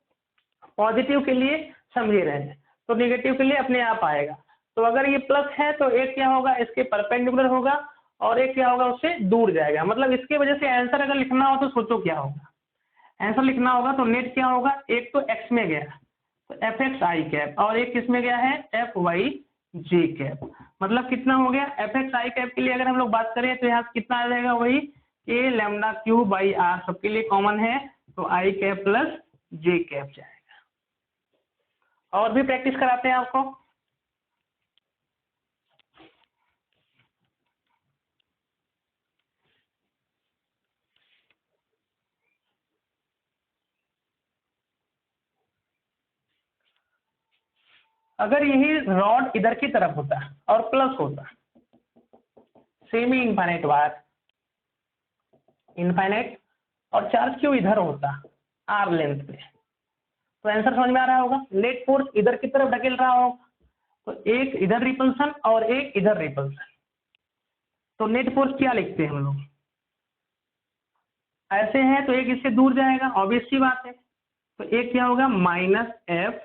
पॉजिटिव के लिए समझे रहे हैं तो नेगेटिव के लिए अपने आप आएगा। तो अगर ये प्लस है तो एक क्या होगा, इसके परपेंडिकुलर होगा और एक क्या होगा, उससे दूर जाएगा। मतलब इसके वजह से आंसर अगर लिखना हो तो सोचो क्या होगा, आंसर लिखना होगा तो नेट क्या होगा, एक तो एक्स में गया तो एफ एक्स आई कैप, और एक किस में गया है, एफ वाई जे कैप। मतलब कितना हो गया, एफ एक्स आई कैप के लिए अगर हम लोग बात करें तो यहाँ कितना आ जाएगा, वही के लैम्डा क्यू बाई आर, सबके लिए कॉमन है, तो आई कैप प्लस जे कैप जाएगा। और भी प्रैक्टिस कराते हैं आपको। अगर यही रॉड इधर की तरफ होता और प्लस होता, सेमी इनफाइनाइट वायर इनफाइनाइट, और चार्ज क्यों इधर होता आर लेंथ पे, तो आंसर समझ में आ रहा होगा। नेट फोर्स इधर की तरफ ढकेल रहा होगा, तो एक इधर रिपल्सन और एक इधर रिपल्सन, तो नेट फोर्स क्या लिखते हैं हम लोग, ऐसे है तो एक इससे दूर जाएगा, ऑब्वियस सी बात है, तो एक क्या होगा माइनस एफ